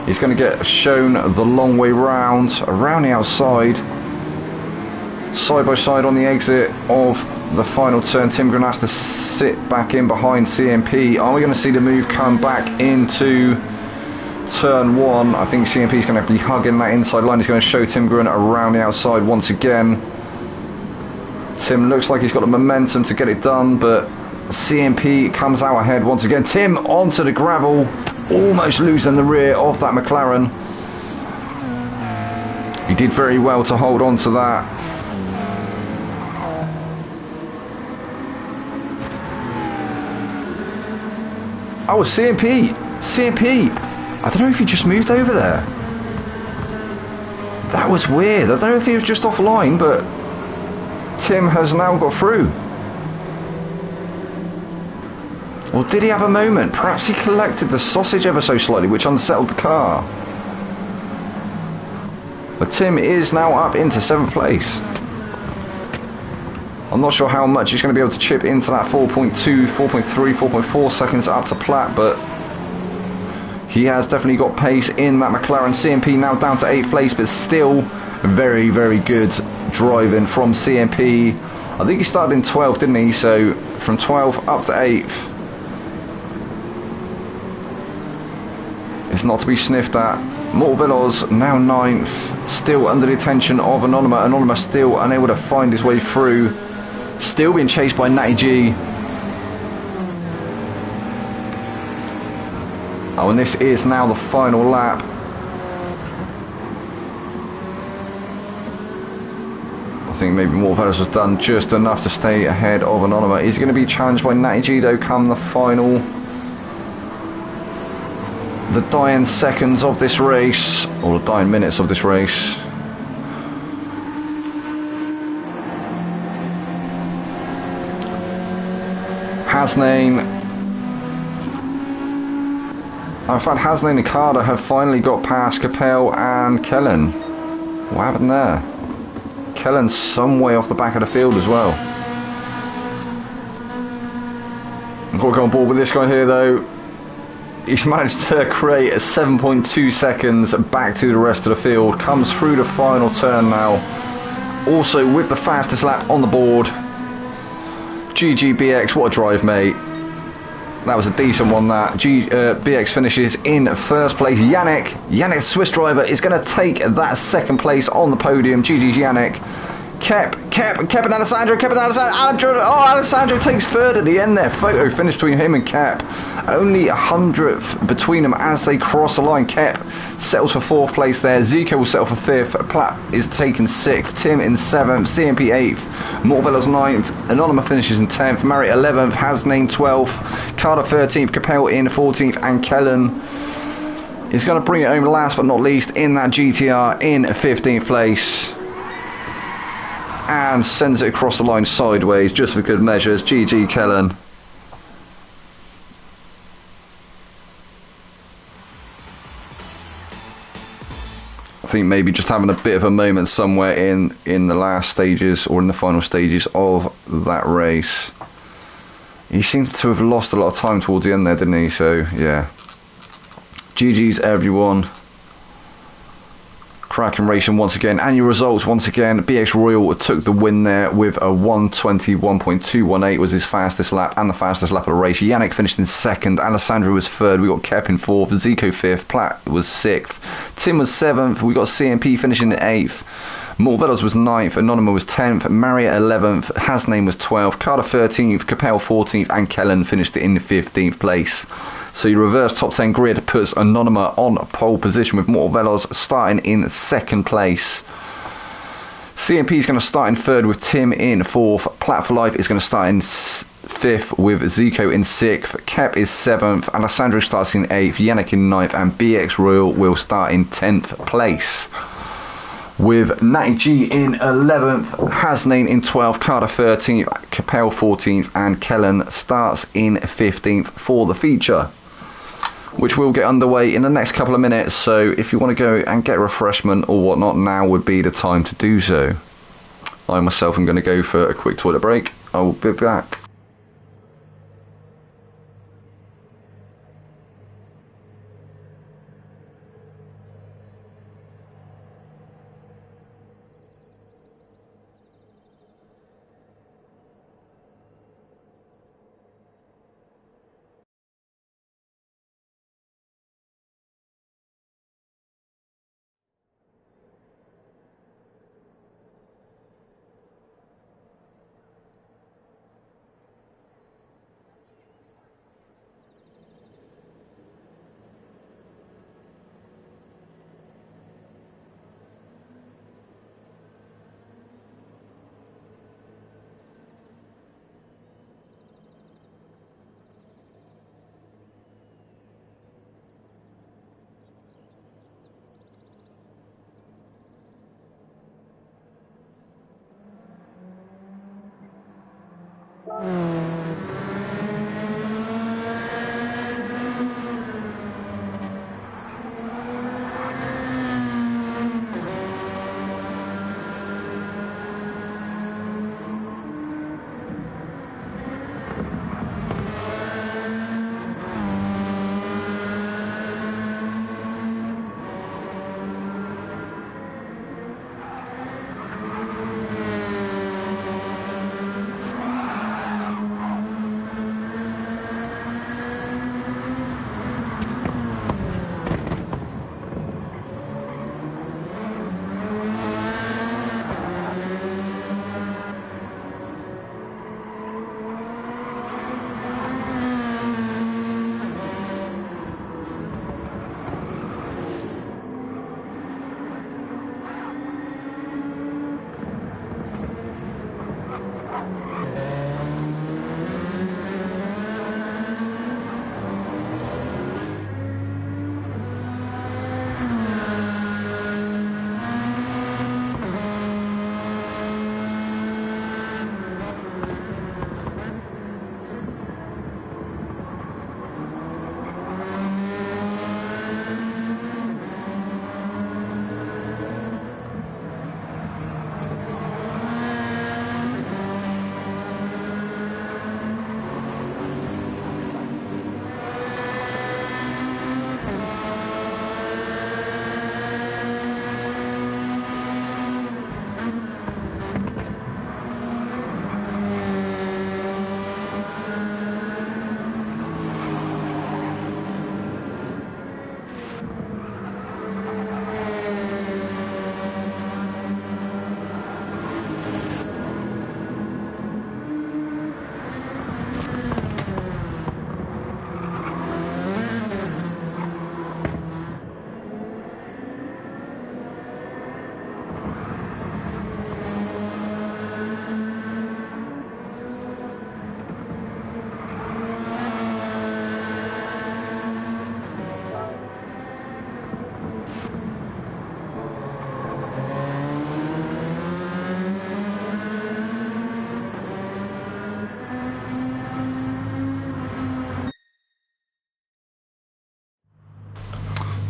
is going to get shown the long way round, around the outside, side by side on the exit of the final turn. Tim going to have to sit back in behind CMP. Are we going to see the move come back into turn one? I think CMP is going to be hugging that inside line. He's going to show Tim Grun around the outside once again. Tim looks like he's got the momentum to get it done, but CMP comes out ahead once again. Tim onto the gravel, almost losing the rear of that McLaren. He did very well to hold on to that. Oh, CMP. I don't know if he just moved over there. That was weird. I don't know if he was just offline, but Tim has now got through. Or did he have a moment? Perhaps he collected the sausage ever so slightly, which unsettled the car. But Tim is now up into 7th place. I'm not sure how much he's going to be able to chip into that 4.2, 4.3, 4.4 seconds up to Platt, but he has definitely got pace in that McLaren. CMP now down to 8th place, but still very, very good driving from CMP. I think he started in 12th, didn't he? So from 12th up to 8th. It's not to be sniffed at. Mortvillos now 9th, still under the attention of Anonyma. Anonyma still unable to find his way through. Still being chased by Natty G. Oh, and this is now the final lap. I think maybe Mortvillos has done just enough to stay ahead of Anonyma. Is he going to be challenged by Natty G though come the final? The dying seconds of this race, or the dying minutes of this race. Hasnane. In fact, Hasnane and Carter have finally got past Capel and Kellen. What happened there? Kellen's some way off the back of the field as well. I've got to go on board with this guy here though. He's managed to create a 7.2 seconds back to the rest of the field. Comes through the final turn now. Also with the fastest lap on the board. GGBX, what a drive, mate. That was a decent one, that. BX finishes in 1st place. Yannick, Swiss driver, is going to take that 2nd place on the podium. GG's Yannick. Kep and Alessandro. Alessandro takes 3rd at the end there. Photo finish between him and Kep. Only 100th between them as they cross the line. Kep settles for 4th place there. Zico will settle for 5th. Platt is taken 6th. Tim in 7th. CMP 8th. Mortvillos 9th. Anonyma finishes in 10th. Mary 11th. Hasnane 12th. Carter 13th. Capel in 14th. And Kellen is going to bring it home last but not least in that GTR in 15th place. And sends it across the line sideways just for good measures. GG Kellen. I think maybe just having a bit of a moment somewhere in the last stages or in the final stages of that race. He seemed to have lost a lot of time towards the end there, didn't he? So yeah, GG's everyone. Cracking racing once again. Annual results once again. BX Royal took the win there with a 1:21.218 was his fastest lap and the fastest lap of the race. Yannick finished in 2nd. Alessandro was 3rd. We got Kep in 4th. Zico 5th. Platt was 6th. Tim was 7th. We got CMP finishing in 8th. Morvellos was 9th, Anonyma was 10th, Marriott 11th, Hasname was 12th, Carter 13th, Capel 14th, and Kellen finished in 15th place. So your reverse top 10 grid puts Anonyma on pole position with Morvellos starting in 2nd place. CMP is going to start in 3rd with Tim in 4th. Plat for Life is going to start in 5th with Zico in 6th. Kep is 7th. Alessandro starts in 8th. Yannick in 9th. And BX Royal will start in 10th place. With Natty G in 11th. Hasnane in 12th. Carter 13th. Capel 14th. And Kellen starts in 15th for the feature, which will get underway in the next couple of minutes. So if you want to go and get refreshment or whatnot, now would be the time to do so. I myself am going to go for a quick toilet break. I will be back.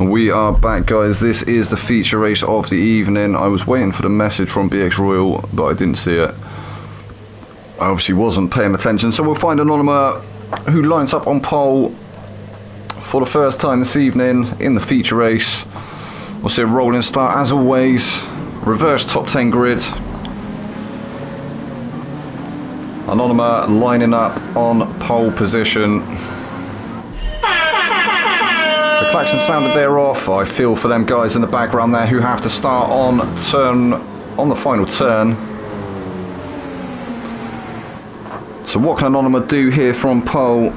We are back, guys. This is the feature race of the evening. I was waiting for the message from BX Royal, but I didn't see it. I obviously wasn't paying attention, so we'll find Anonyma, who lines up on pole for the first time this evening in the feature race. We'll see a rolling start as always. Reverse top 10 grid. Anonyma lining up on pole position. The klaxon sounded there off. I feel for them guys in the background there who have to start on turn on the final turn. So what can Anonymous do here from pole?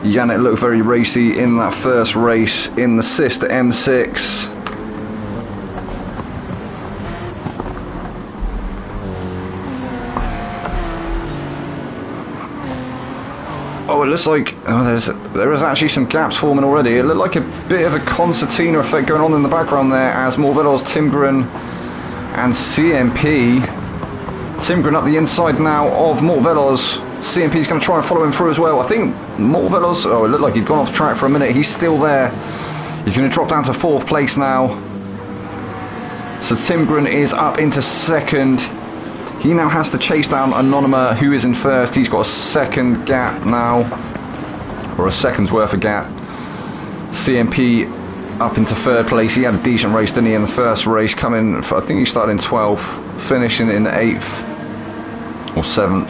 Yannick looked very racy in that first race in the sister M6. Oh, it looks like there is actually some gaps forming already. It looked like a bit of a concertina effect going on in the background there as Morvello's Timgren and CMP. Timgren up the inside now of Morvello's. CMP's going to try and follow him through as well. I think Morvello's, oh, it looked like he'd gone off track for a minute. He's still there. He's going to drop down to 4th place now. So Timgren is up into 2nd. He now has to chase down Anonymous, who is in 1st. He's got a 2nd gap now, or a 2nd's worth of gap. CMP up into 3rd place. He had a decent race, didn't he, in the first race? I think he started in 12th, finishing in 8th or 7th.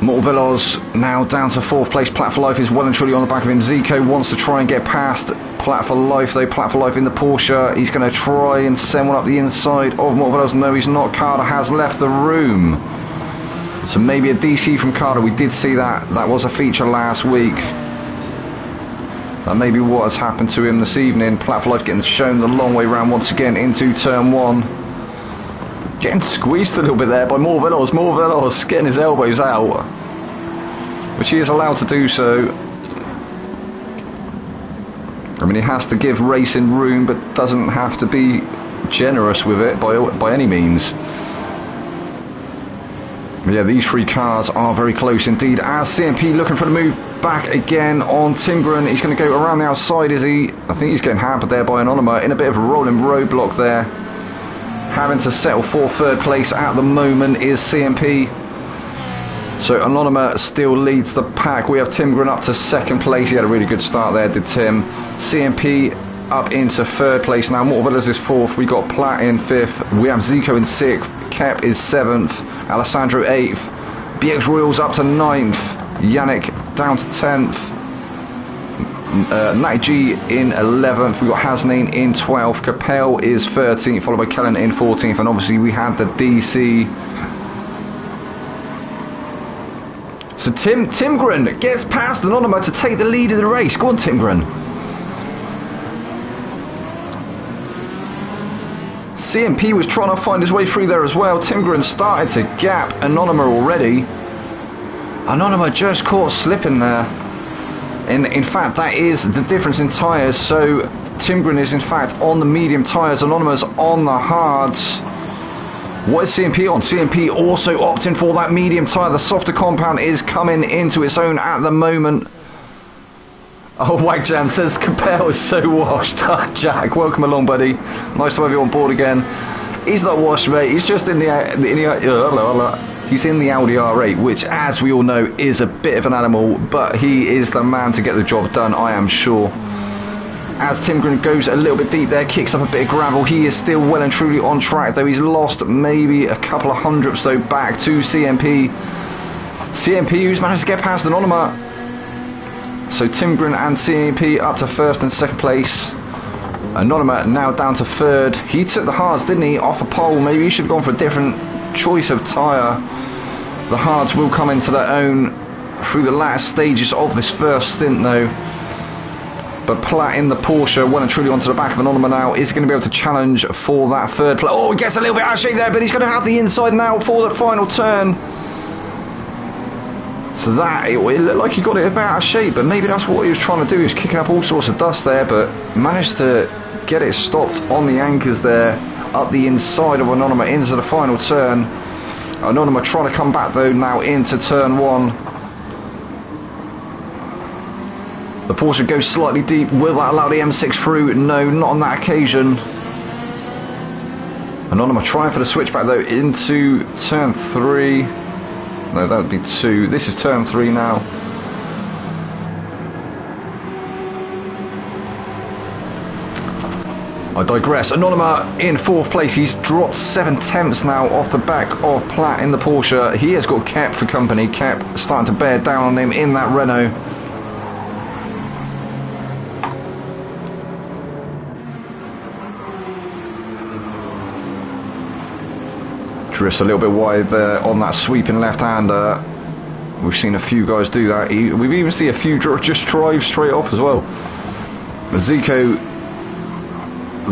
Morvello's now down to 4th place. Plat for Life is well and truly on the back of him. Zico wants to try and get past Plat for Life though. Plat for Life in the Porsche. He's going to try and send one up the inside of Morvello's. No, he's not. Carter has left the room. So maybe a DC from Carter. We did see that. That was a feature last week. That may be what has happened to him this evening. Plat for Life getting shown the long way round once again into turn 1. Getting squeezed a little bit there by Morvello's. Morvello's getting his elbows out, which he is allowed to do so. I mean, he has to give racing room, but doesn't have to be generous with it by any means. But yeah, these 3 cars are very close indeed. As CMP looking for the move back again on Timgren. He's going to go around the outside, is he? I think he's getting hampered there by Anonymous in a bit of a rolling roadblock there. Having to settle for 3rd place at the moment is CMP. So Anonymous still leads the pack. We have Timgren up to 2nd place. He had a really good start there, did Tim. CMP up into 3rd place now. Morvello's is 4th. We got Platt in 5th. We have Zico in 6th. Kep is 7th. Alessandro 8th. BX Royals up to 9th. Yannick down to 10th. Natty G in 11th. We've got Hasnain in 12th. Capel is 13th, followed by Kellen in 14th. And obviously we had the DC. So Timgren gets past Anonymous to take the lead of the race. Go on, Timgren. CMP was trying to find his way through there as well. Timgren started to gap Anonymous already. Anonymous just caught slipping there. In fact, that is the difference in tyres. So Timgren is in fact on the medium tyres, Anonymous on the hards. What is CMP on? CMP also opting for that medium tyre. The softer compound is coming into its own at the moment. Oh, Wagjam says Capel is so washed. Jack, welcome along, buddy. Nice to have you on board again. He's not washed, mate. He's just in he's in the Audi R8, which, as we all know, is a bit of an animal, but he is the man to get the job done, I am sure. As Timgren goes a little bit deep there, kicks up a bit of gravel, he is still well and truly on track, though he's lost maybe a couple of hundredths, though, back to CMP. CMP, who's managed to get past Anonymous. So Timgren and CMP up to 1st and 2nd place. Anonymous now down to 3rd. He took the hards, didn't he, off a pole. Maybe he should have gone for a different choice of tyre. The hards will come into their own through the last stages of this first stint, though. But Platt in the Porsche, well and truly onto the back of Anonymous now, is going to be able to challenge for that 3rd place. Oh, he gets a little bit out of shape there, but he's going to have the inside now for the final turn. So that, it looked like he got it a bit out of shape, but maybe that's what he was trying to do. He was kicking up all sorts of dust there, but managed to get it stopped on the anchors there, up the inside of Anonymous into the final turn. Anonymous trying to come back, though, now into turn 1. The Porsche goes slightly deep. Will that allow the M6 through? No, not on that occasion. Anonymous trying for the switchback, though, into turn 3. No, that would be 2. This is turn 3 now. I digress. Anonymous in 4th place. He's dropped 7 tenths now off the back of Platt in the Porsche. He has got Kep for company. Kep starting to bear down on him in that Renault. Drifts a little bit wide there on that sweeping left-hander. We've seen a few guys do that. We've even seen a few just drive straight off as well. Zico,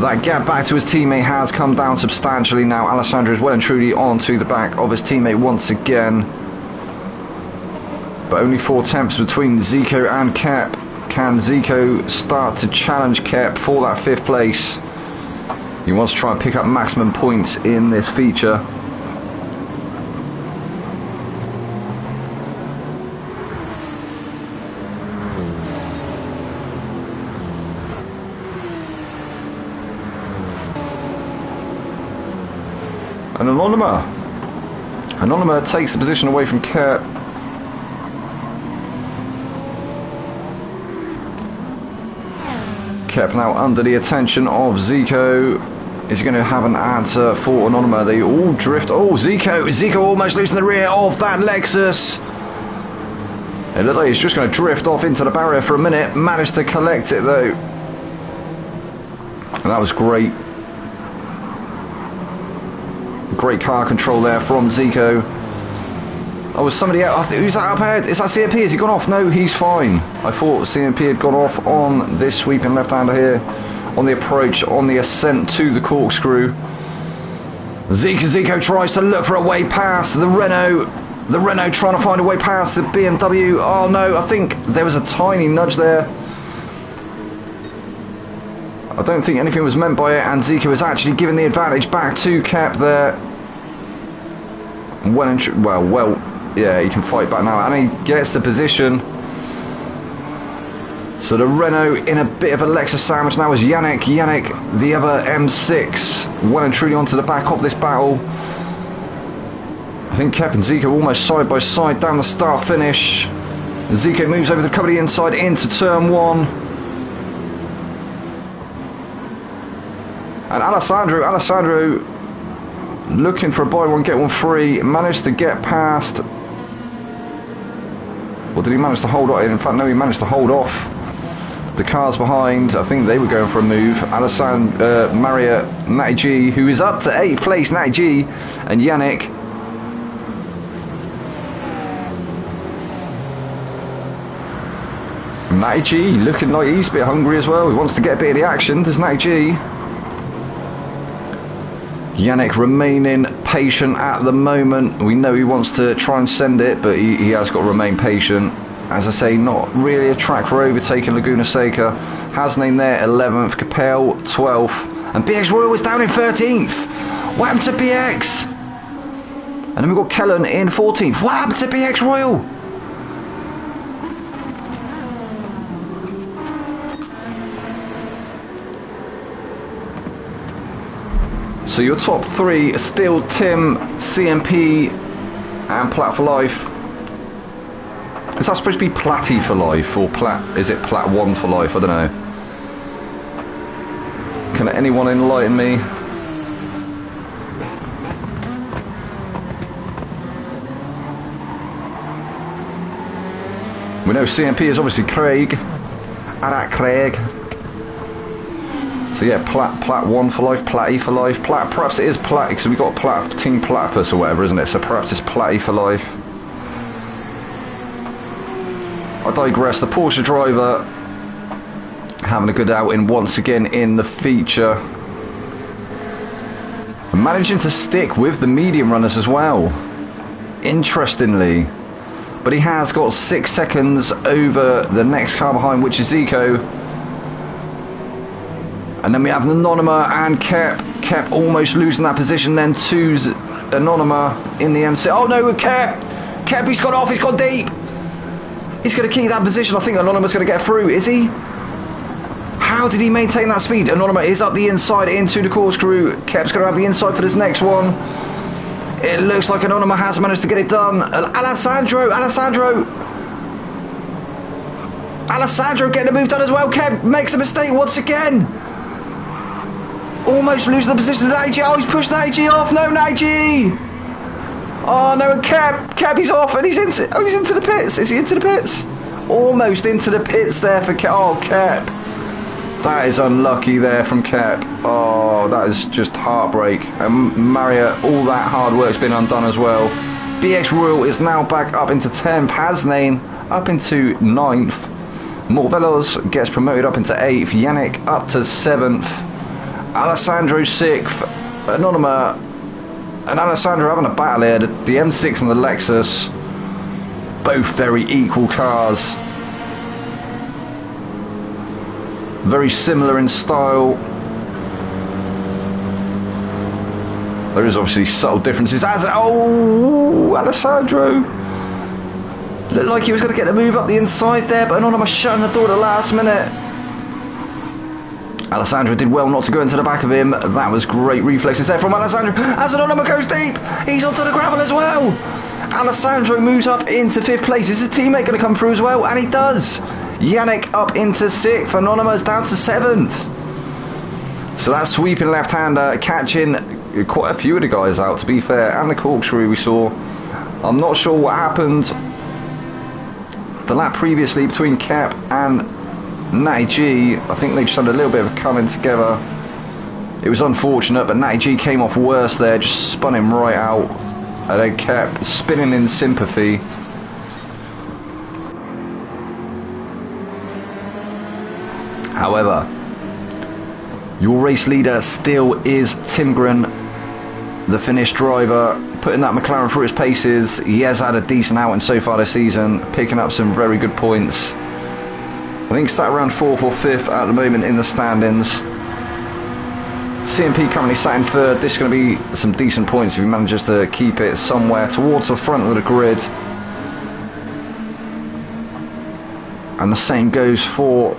that gap back to his teammate has come down substantially now. Alessandro is well and truly onto the back of his teammate once again. But only 4 attempts between Zico and Kep. Can Zico start to challenge Kep for that 5th place? He wants to try and pick up maximum points in this feature. And Anonymous takes the position away from Kep. Kep now under the attention of Zico. Is he going to have an answer for Anonymous? They all drift. Oh, Zico almost losing the rear of that Lexus. It looks like he's just going to drift off into the barrier for a minute. Managed to collect it though. And that was great. Great car control there from Zico. Oh, was somebody else? Who's that up ahead? Is that CMP? Has he gone off? No, he's fine. I thought CMP had gone off on this sweeping left-hander here. On the approach, on the ascent to the corkscrew. Zico tries to look for a way past the Renault. The Renault trying to find a way past the BMW. Oh no, I think there was a tiny nudge there. I don't think anything was meant by it, and Zico is actually giving the advantage back to Kep there. Well, yeah, he can fight back now, and he gets the position. So the Renault in a bit of a Lexus sandwich now is Yannick, the other M6, well and truly onto the back of this battle. I think Kep and Zico almost side by side down the start finish. Zico moves over to cover the inside into turn 1. And Alessandro looking for a buy one get one free, managed to get past. Or did he manage to hold on? In fact, no, he managed to hold off the cars behind. I think they were going for a move. Maria Natty G, who is up to 8th place, Natty G, and Yannick. Natty G looking like he's a bit hungry as well. He wants to get a bit of the action, does Natty G. Yannick remaining patient at the moment. We know he wants to try and send it, but he has got to remain patient. As I say, not really a track for overtaking Laguna Seca. Hasnane there 11th, Capel 12th, and BX Royal was down in 13th. What happened to BX? And then we've got Kellen in 14th. What happened to BX Royal? So your top 3 are still Tim, CMP, and Plat for Life. Is that supposed to be Platty for Life, or is it Plat 1 for Life? I don't know. Can anyone enlighten me? We know CMP is obviously Craig. Arat Craig. So yeah, Plat 1 for Life, Platty for Life. Perhaps it is Platty, because we've got Team Platypus or whatever, isn't it? So perhaps it's Platty for Life. I digress. The Porsche driver having a good outing once again in the feature. And managing to stick with the medium runners as well, interestingly. But he has got 6 seconds over the next car behind, which is Zico. And then we have Anonymous and Kep. Kep almost losing that position then to Anonymous in the MC. Oh no, Kep! Kep, he's got off, he's got deep! He's going to keep that position. I think Anonymous is going to get through, is he? How did he maintain that speed? Anonymous is up the inside into the corkscrew. Kep's going to have the inside for this next one. It looks like Anonymous has managed to get it done. Alessandro getting the move done as well. Kep makes a mistake once again. Almost losing the position to AG. Oh, he's pushed AG off. No, AG. Oh no, and Kep, he's off, and he's into the pits. Is he into the pits? Almost into the pits there for Kep. Oh, Kep. That is unlucky there from Kep. Oh, that is just heartbreak. And Marriott, all that hard work's been undone as well. BX Royal is now back up into 10th. Hasnain up into 9th. Morvelos gets promoted up into 8th. Yannick up to 7th. Alessandro 6th. Anonyma and Alessandro having a battle here. The M6 and the Lexus. Both very equal cars. Very similar in style. There is obviously subtle differences. Oh, Alessandro looked like he was going to get the move up the inside there, but Anonyma shutting the door at the last minute. Alessandro did well not to go into the back of him. That was great reflexes there from Alessandro. As Anonyma goes deep, he's onto the gravel as well. Alessandro moves up into 5th place. Is his teammate going to come through as well? And he does. Yannick up into 6th. Anonyma's down to 7th. So that sweeping left-hander catching quite a few of the guys out, to be fair, and the corkscrew we saw. I'm not sure what happened the lap previously between Kep and Natty G. I think they just had a little bit of a coming together. It was unfortunate, but Natty G came off worse there, just spun him right out, and then Kep spinning in sympathy. However, your race leader still is Timgren, the Finnish driver, putting that McLaren through his paces. He has had a decent outing so far this season, picking up some very good points. I think sat around 4th or 5th at the moment in the standings. CMP currently sat in 3rd. This is going to be some decent points if he manages to keep it somewhere towards the front of the grid. And the same goes for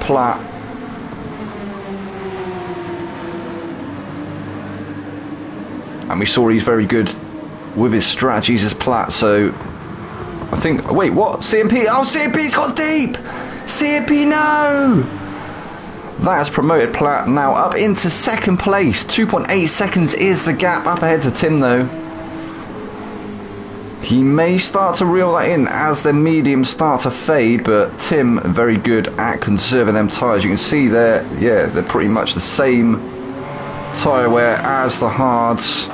Platt. And we saw he's very good with his strategies as Platt, so I think, wait, what? CMP? Oh, CMP's got deep! CMP, no! That has promoted Platt now up into 2nd place. 2.8 seconds is the gap up ahead to Tim, though. He may start to reel that in as the mediums start to fade, but Tim very good at conserving them tyres. You can see there, yeah, they're pretty much the same tyre wear as the hards.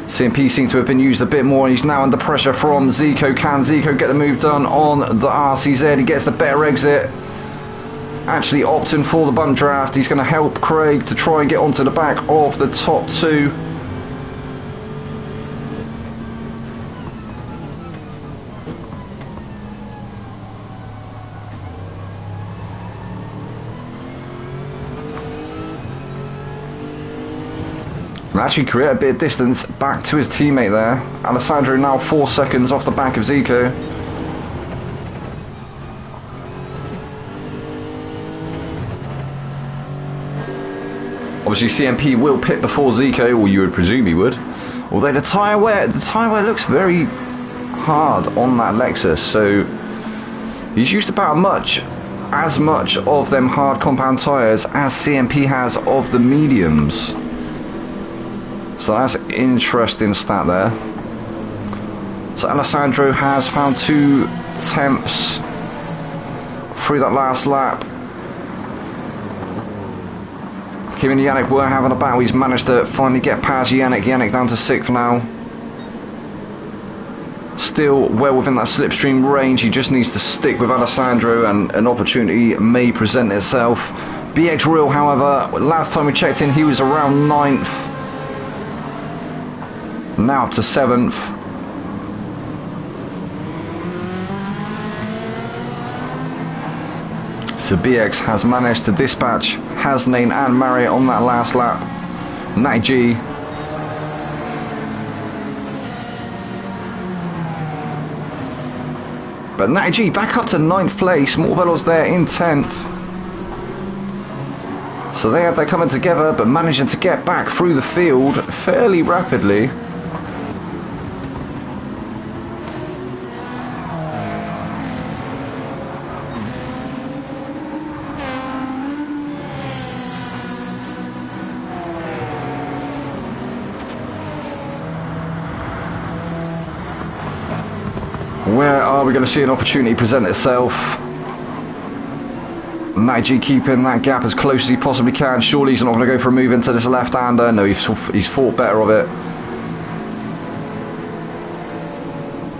CMP seems to have been used a bit more. He's now under pressure from Zico. Can Zico get the move done on the RCZ? He gets the better exit. Actually opting for the bump draft. He's going to help Craig to try and get onto the back of the top 2. Actually create a bit of distance back to his teammate there. Alessandro now 4 seconds off the back of Zico. Obviously CMP will pit before Zico, or you would presume he would. Although the tyre wear looks very hard on that Lexus, so he's used about as much of them hard compound tyres as CMP has of the mediums. So that's an interesting stat there. So Alessandro has found 2 temps through that last lap. Him and Yannick were having a battle. He's managed to finally get past Yannick. Yannick down to 6th now. Still well within that slipstream range. He just needs to stick with Alessandro and an opportunity may present itself. BX Real, however, last time we checked in, he was around 9th. Now up to 7th. So BX has managed to dispatch Hasnain and Marriott on that last lap. Natty G but Natty G back up to 9th place. Morvelos there in 10th. So they had that coming together, but managing to get back through the field fairly rapidly. Where are we going to see an opportunity present itself? Nagy keeping that gap as close as he possibly can. Surely he's not going to go for a move into this left-hander. No, he's thought better of it.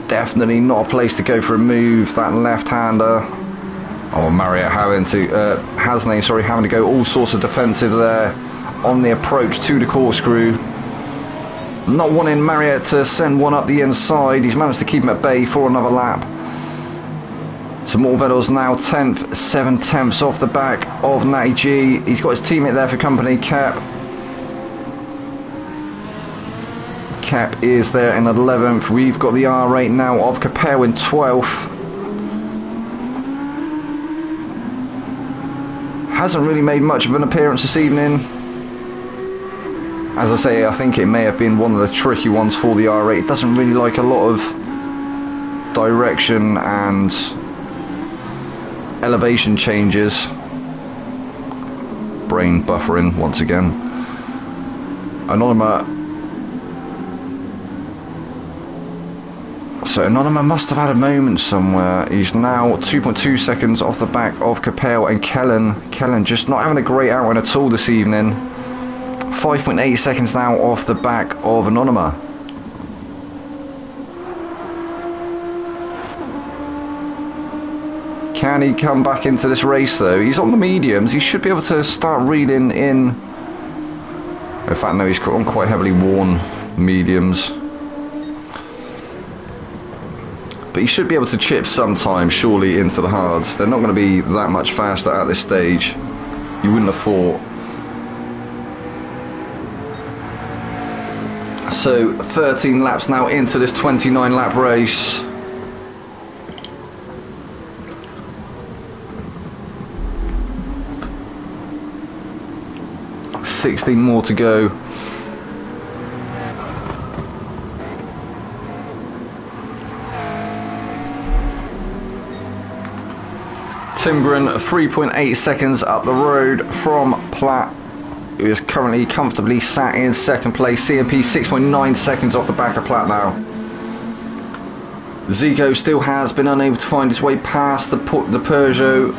Definitely not a place to go for a move, that left-hander. Oh, Marriott having to, having to go all sorts of defensive there on the approach to the corkscrew. Not wanting Marriott to send one up the inside. He's managed to keep him at bay for another lap. So Morvedal's now 10th, 7/10ths off the back of Natty G. He's got his teammate there for company, Cap. Cap is there in 11th. We've got the R8 now of Capel in 12th. Hasn't really made much of an appearance this evening. As I say, I think it may have been one of the tricky ones for the R8. It doesn't really like a lot of direction and elevation changes. Brain buffering once again. Anonyma. So Anonyma must have had a moment somewhere. He's now 2.2 seconds off the back of Capel and Kellen. Kellen just not having a great outing at all this evening. 5.8 seconds now off the back of Anonyma. Can he come back into this race though? He's on the mediums. He should be able to start reading in. In fact, no, he's on quite heavily worn mediums. But he should be able to chip sometime, surely, into the hards. They're not going to be that much faster at this stage. You wouldn't have thought. So, 13 laps now into this 29-lap race. $16 more to go. Timgren 3.8 seconds up the road from Platt, who is currently comfortably sat in second place. CMP 6.9 seconds off the back of Platt now. Zico still has been unable to find his way past the Peugeot.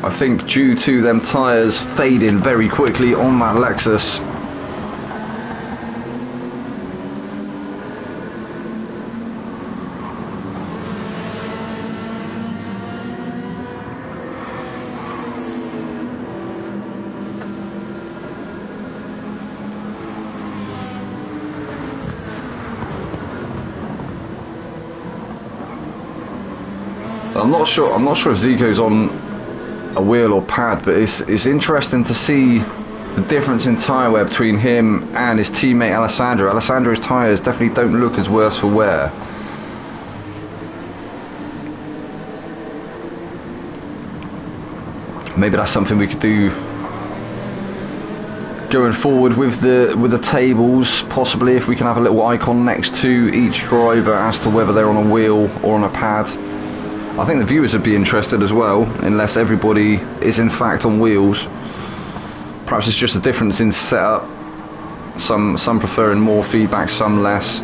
I think due to them tyres fading very quickly on that Lexus. I'm not sure if Zico's on a wheel or pad, but it's interesting to see the difference in tyre wear between him and his teammate Alessandro. Alessandro's tyres definitely don't look as worse for wear. Maybe that's something we could do going forward with the tables, possibly, if we can have a little icon next to each driver as to whether they're on a wheel or on a pad. I think the viewers would be interested as well, unless everybody is in fact on wheels. Perhaps it's just a difference in setup. Some preferring more feedback, some less.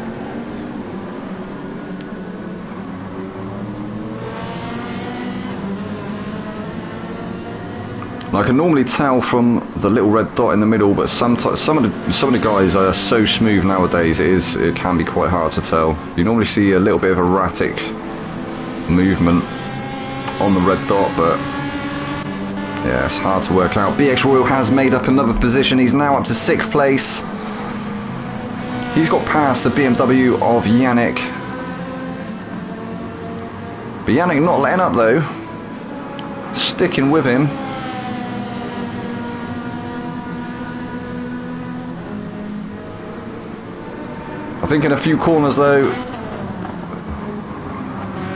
I can normally tell from the little red dot in the middle, but some of the guys are so smooth nowadays. It can be quite hard to tell. You normally see a little bit of erratic movement on the red dot, but yeah, it's hard to work out. BX Royal has made up another position. He's now up to 6th place. He's got past the BMW of Yannick, but Yannick not letting up though, sticking with him. I think in a few corners though,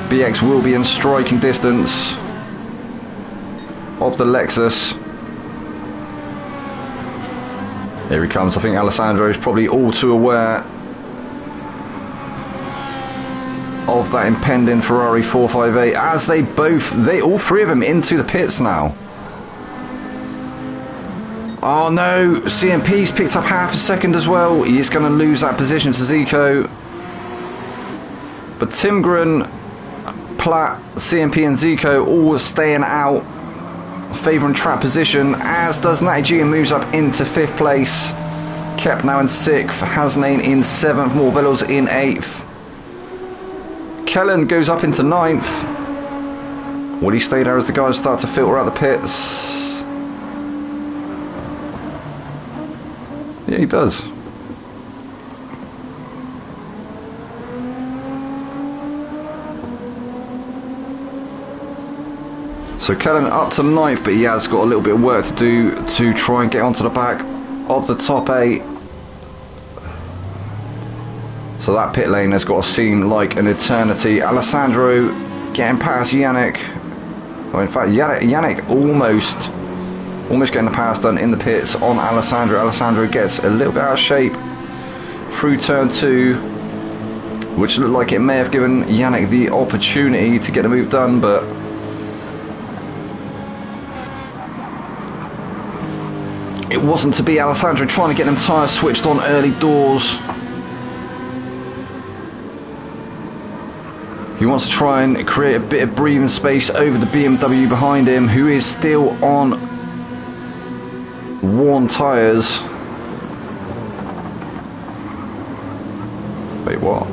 BX will be in striking distance of the Lexus. Here he comes. I think Alessandro is probably all too aware of that impending Ferrari 458 as all three of them into the pits now. Oh no, CMP's picked up half a second as well. He is going to lose that position to Zico. But Timgren Platt, CMP and Zico all staying out, favouring track position, as does Natty G and moves up into 5th place. Kep now in 6th, Hasnain in 7th, Morvello's in 8th. Kellen goes up into 9th. Will he stay there as the guys start to filter out the pits? Yeah, he does. So Kellen up to 9th, but he has got a little bit of work to do to try and get onto the back of the top 8. So that pit lane has got to seem like an eternity. Alessandro getting past Yannick. Well, in fact, Yannick almost getting the pass done in the pits on Alessandro. Alessandro gets a little bit out of shape through turn 2, which looked like it may have given Yannick the opportunity to get the move done, but it wasn't to be. Alessandro trying to get them tyres switched on early doors. He wants to try and create a bit of breathing space over the BMW behind him, who is still on worn tyres. Wait, what?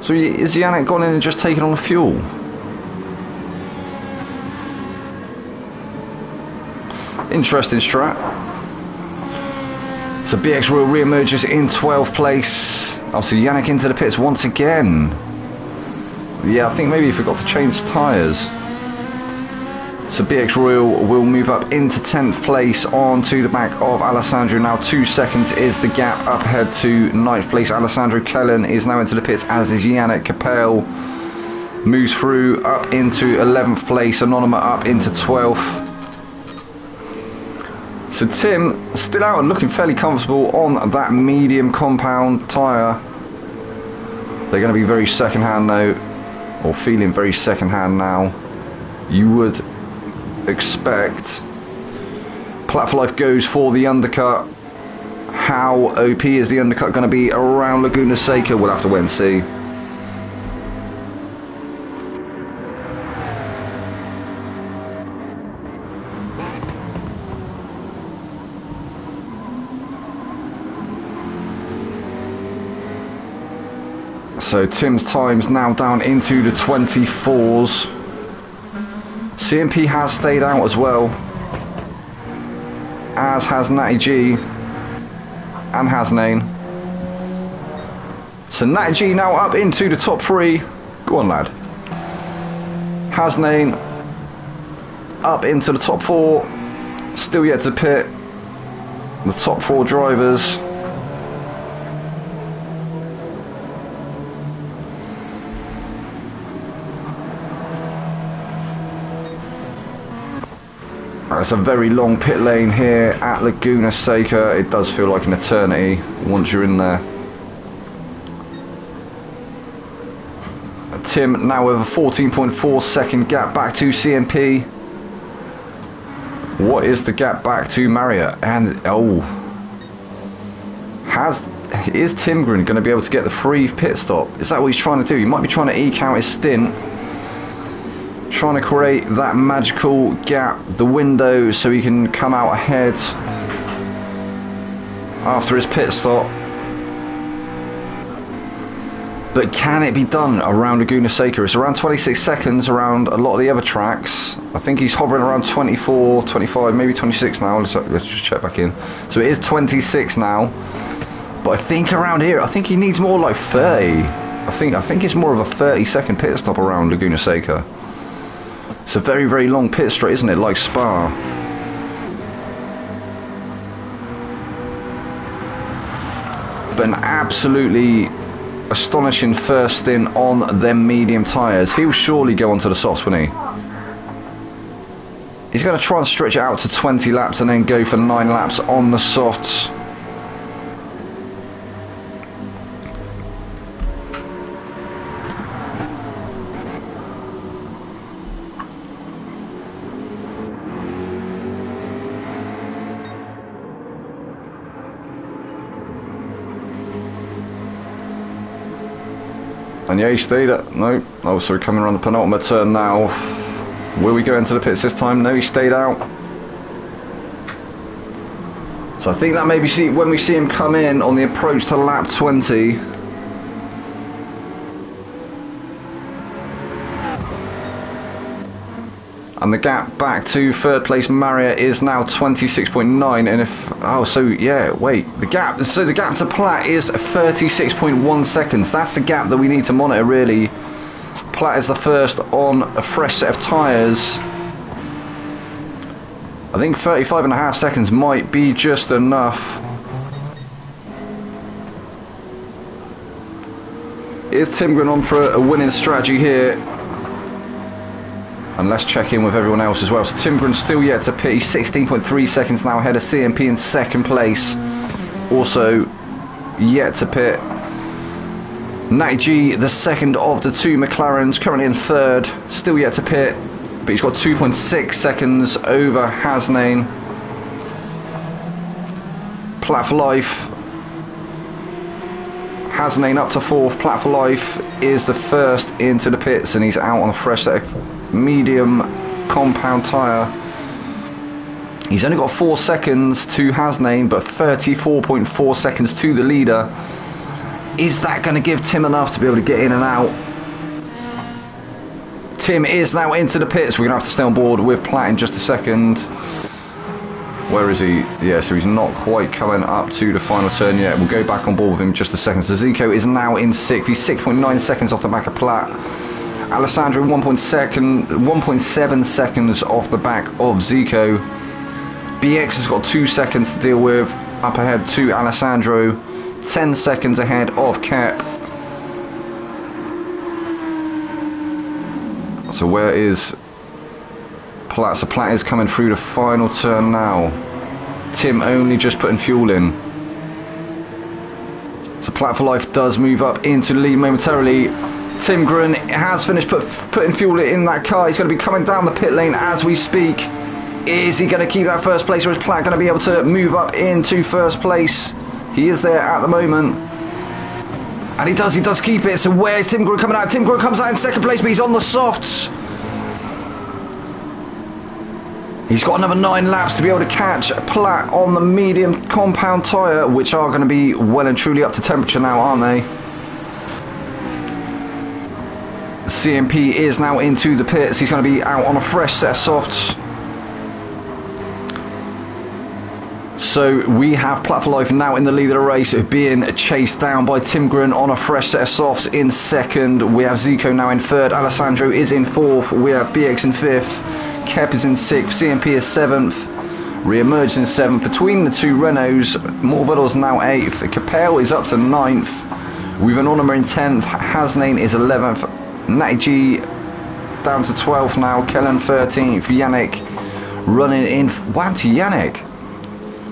So is Yannick gone in and just taken on the fuel? Interesting strat. So BX Royal re-emerges in 12th place. Also Yannick into the pits once again. Yeah, I think maybe he forgot to change tyres. So BX Royal will move up into 10th place onto the back of Alessandro. Now 2 seconds is the gap up ahead to 9th place. Alessandro Kellen is now into the pits, as is Yannick. Capel moves through up into 11th place. Anonyma up into 12th. So Tim still out and looking fairly comfortable on that medium compound tyre. They're going to be very second hand though, or feeling very second hand now. You would expect. Platt for Life goes for the undercut. How OP is the undercut going to be around Laguna Seca? We'll have to wait and see. So Tim's time's now down into the 24s. CMP has stayed out as well, as has Natty G and Hasnain. So Natty G now up into the top 3. Go on, lad. Hasnain up into the top 4. Still yet to pit. The top 4 drivers. It's a very long pit lane here at Laguna Seca. It does feel like an eternity once you're in there. Tim now with a 14.4 second gap back to CMP. What is the gap back to Marriott? And is Tim Green going to be able to get the free pit stop? Is that what he's trying to do? He might be trying to eke out his stint, trying to create that magical gap, the window, so he can come out ahead after his pit stop. But can it be done around Laguna Seca? It's around 26 seconds around a lot of the other tracks. I think he's hovering around 24, 25, maybe 26 now. Let's just check back in. So it is 26 now. But I think around here, I think he needs more like 30. I think it's more of a 30-second pit stop around Laguna Seca. It's a very, very long pit straight, isn't it? Like Spa. But an absolutely astonishing first stint on them medium tyres. He'll surely go onto the softs, won't he? He's going to try and stretch it out to 20 laps and then go for 9 laps on the softs. And yeah, he stayed at... No. Oh, sorry, coming around the penultimate turn now. Will we go into the pits this time? No, he stayed out. So I think that maybe when we see him come in on the approach to lap 20... And the gap back to third place Marriott is now 26.9, and if... Oh, so yeah, wait. The gap to Platt is 36.1 seconds. That's the gap that we need to monitor, really. Platt is the first on a fresh set of tyres. I think 35.5 seconds might be just enough. Is Tim going on for a winning strategy here? And let's check in with everyone else as well. So Tim Grun's still yet to pit. He's 16.3 seconds now ahead of CMP in second place. Also yet to pit. Natty G, the second of the two McLarens, currently in third. Still yet to pit. But he's got 2.6 seconds over Hasnain. Platt for life. Hasnain up to fourth. Platt for life is the first into the pits, and he's out on a fresh set of medium compound tyre. He's only got 4 seconds to Hasnain, but 34.4 seconds to the leader. Is that going to give Tim enough to be able to get in and out? Tim is now into the pits. We're going to have to stay on board with Platt in just a second. Where is he? Yeah, so he's not quite coming up to the final turn yet. We'll go back on board with him in just a second. So Zico is now in 6th. He's 6.9 seconds off the back of Platt. Alessandro 1.7 seconds off the back of Zico. BX has got 2 seconds to deal with. Up ahead to Alessandro. 10 seconds ahead of Kep. So where is Platt? So Platt is coming through the final turn now. Tim only just putting fuel in. So Platt for life does move up into the lead momentarily. Tim Grun has finished putting fuel in that car. He's going to be coming down the pit lane as we speak. Is he going to keep that first place, or is Platt going to be able to move up into first place? He is there at the moment. And he does keep it. So where's Tim Grun coming out? Tim Grun comes out in second place, but he's on the softs. He's got another 9 laps to be able to catch Platt on the medium compound tyre, which are going to be well and truly up to temperature now, aren't they? CMP is now into the pits. He's going to be out on a fresh set of softs. So we have Platt for life now in the lead of the race, being chased down by Tim Grun on a fresh set of softs in second. We have Zico now in third. Alessandro is in fourth. We have BX in fifth. Kep is in 6th, CMP is 7th, re-emerged in 7th. Between the two Renaults, Morvedal's now 8th, Capel is up to 9th, we've an Ornament in 10th, Hasnain is 11th, Natty G down to 12th now, Kellen 13th, Yannick running in... Wow, to Yannick!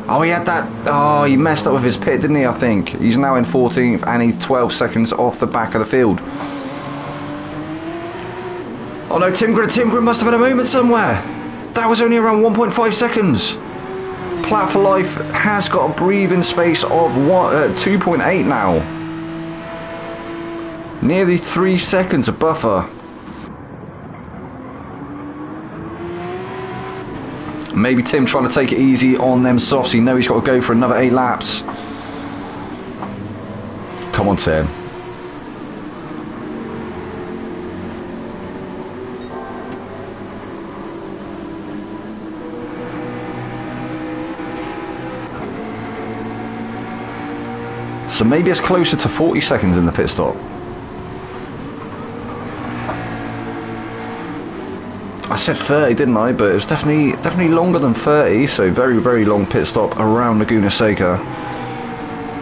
Oh, he had that... Oh, he messed up with his pit, didn't he, I think? He's now in 14th, and he's 12 seconds off the back of the field. Oh no, Tim Grun must have had a moment somewhere. That was only around 1.5 seconds. Platt for life has got a breathing space of 2.8 now. Nearly 3 seconds of buffer. Maybe Tim trying to take it easy on them softs. You know he's got to go for another 8 laps. Come on, Tim. So maybe it's closer to 40 seconds in the pit stop. I said 30, didn't I? But it was definitely longer than 30. So very, very long pit stop around Laguna Seca.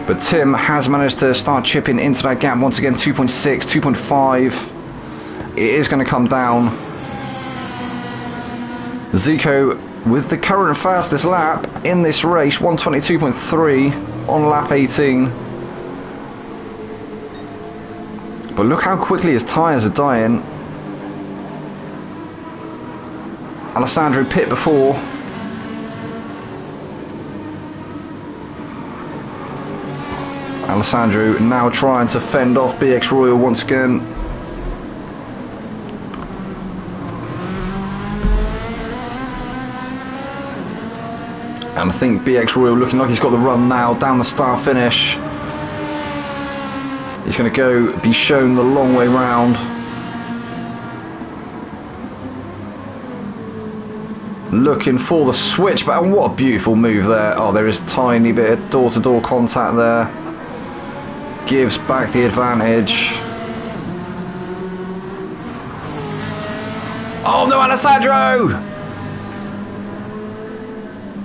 But Tim has managed to start chipping into that gap once again. 2.6, 2.5. It is going to come down. Zico with the current fastest lap in this race, 122.3 on lap 18. But look how quickly his tyres are dying. Alessandro pit before. And Alessandro now trying to fend off BX Royal once again. And I think BX Royal looking like he's got the run now down the start finish. He's going to be shown the long way round. Looking for the switch, but what a beautiful move there. Oh, there is a tiny bit of door-to-door contact there. Gives back the advantage. Oh no, Alessandro!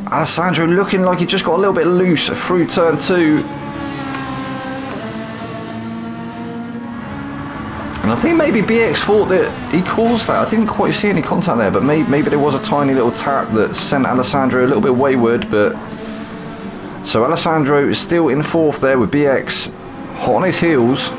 Alessandro looking like he just got a little bit loose through turn 2. And I think maybe BX thought that he caused that. I didn't quite see any contact there, but maybe there was a tiny little tap that sent Alessandro a little bit wayward. But so Alessandro is still in 4th there with BX hot on his heels.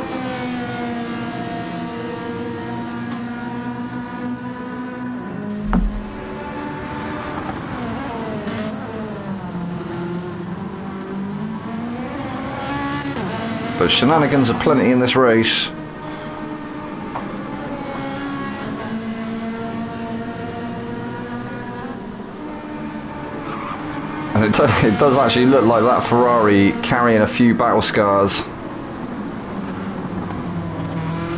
But shenanigans are plenty in this race. And it does actually look like that Ferrari carrying a few battle scars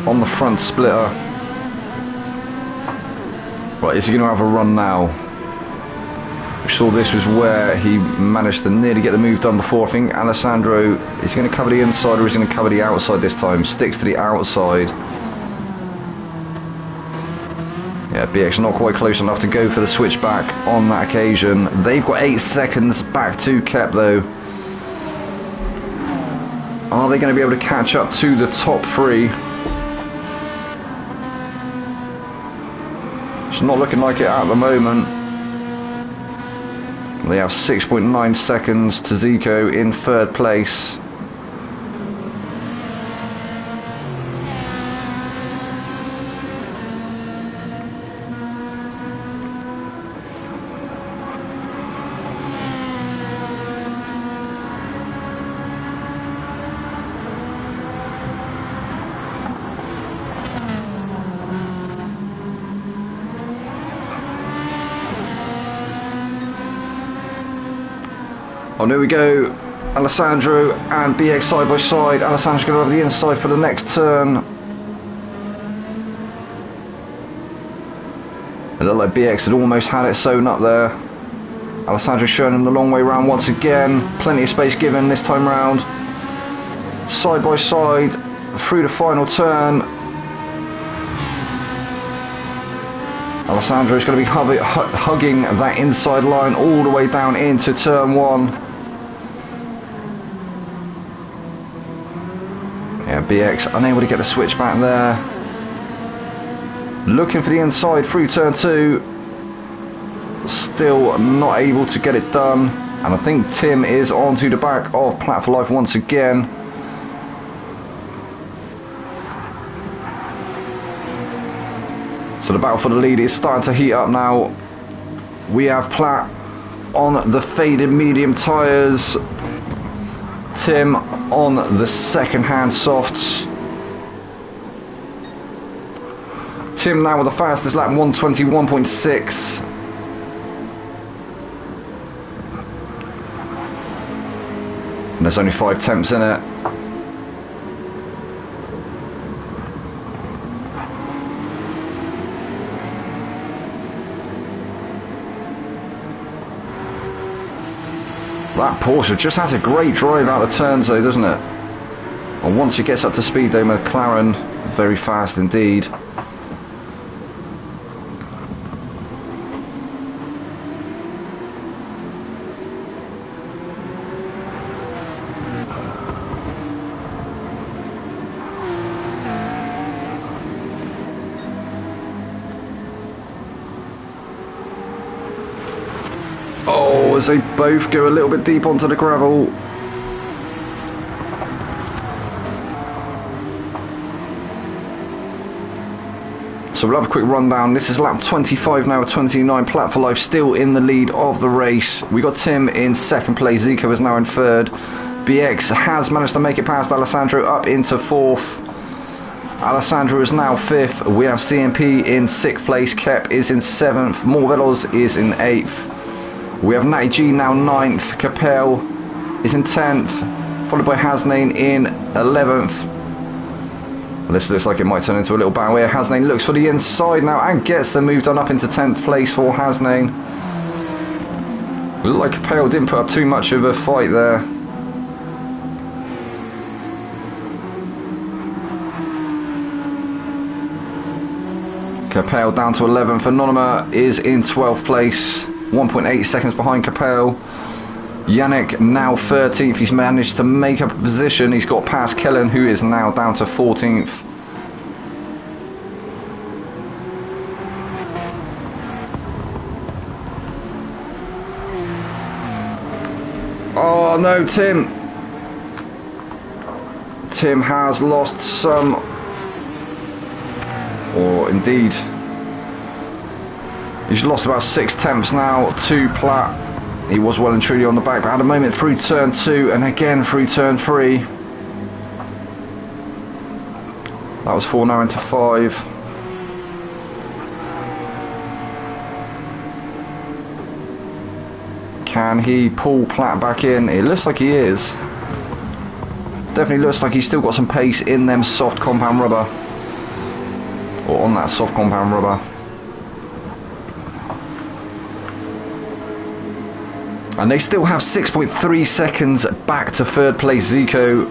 on the front splitter. Right, is he going to have a run now? We saw this was where he managed to nearly get the move done before. I think Alessandro is going to cover the inside or is going to cover the outside this time. Sticks to the outside. Yeah, BX not quite close enough to go for the switchback on that occasion. They've got 8 seconds back to Kep though. Are they going to be able to catch up to the top 3? It's not looking like it at the moment. They have 6.9 seconds to Zico in 3rd place. Oh, there we go. Alessandro and BX side by side. Alessandro's going over the inside for the next turn. It looked like BX had almost had it sewn up there. Alessandro showing him the long way round once again. Plenty of space given this time round. Side by side through the final turn. Alessandro is going to be hugging that inside line all the way down into turn 1. Yeah, BX unable to get the switch back there. Looking for the inside through turn 2. Still not able to get it done. And I think Tim is onto the back of Plat for Life once again. So the battle for the lead is starting to heat up now. We have Plat on the faded medium tyres. Tim on the second-hand softs. Tim now with the fastest lap, 121.6. And there's only 5 temps in it. That Porsche just has a great drive out of turns though, doesn't it? And once it gets up to speed though, McLaren, very fast indeed. Oh, as they both go a little bit deep onto the gravel. So we'll have a quick rundown. This is lap 25 now, 29. Plat for Life still in the lead of the race. We got Tim in second place. Zico is now in third. BX has managed to make it past Alessandro up into 4th. Alessandro is now 5th. We have CMP in 6th place. Kep is in 7th. Morvelos is in 8th. We have Natty G now 9th. Capel is in 10th. Followed by Hasnain in 11th. This looks like it might turn into a little battle here. Hasnain looks for the inside now and gets them moved on up into 10th place for Hasnain. Looked like Capel didn't put up too much of a fight there. Capel down to 11th. Anonyma is in 12th place, 1.8 seconds behind Capel. Yannick now 13th. He's managed to make up a position. He's got past Kellen, who is now down to 14th. Oh no, Tim has lost some, or indeed he's lost about 6/10 now to Platt. He was well and truly on the back, but had a moment through turn 2 and again through turn 3. That was 4 now into 5. Can he pull Platt back in? It looks like he is. Definitely looks like he's still got some pace in them soft compound rubber, or on that soft compound rubber. And they still have 6.3 seconds back to 3rd place Zico,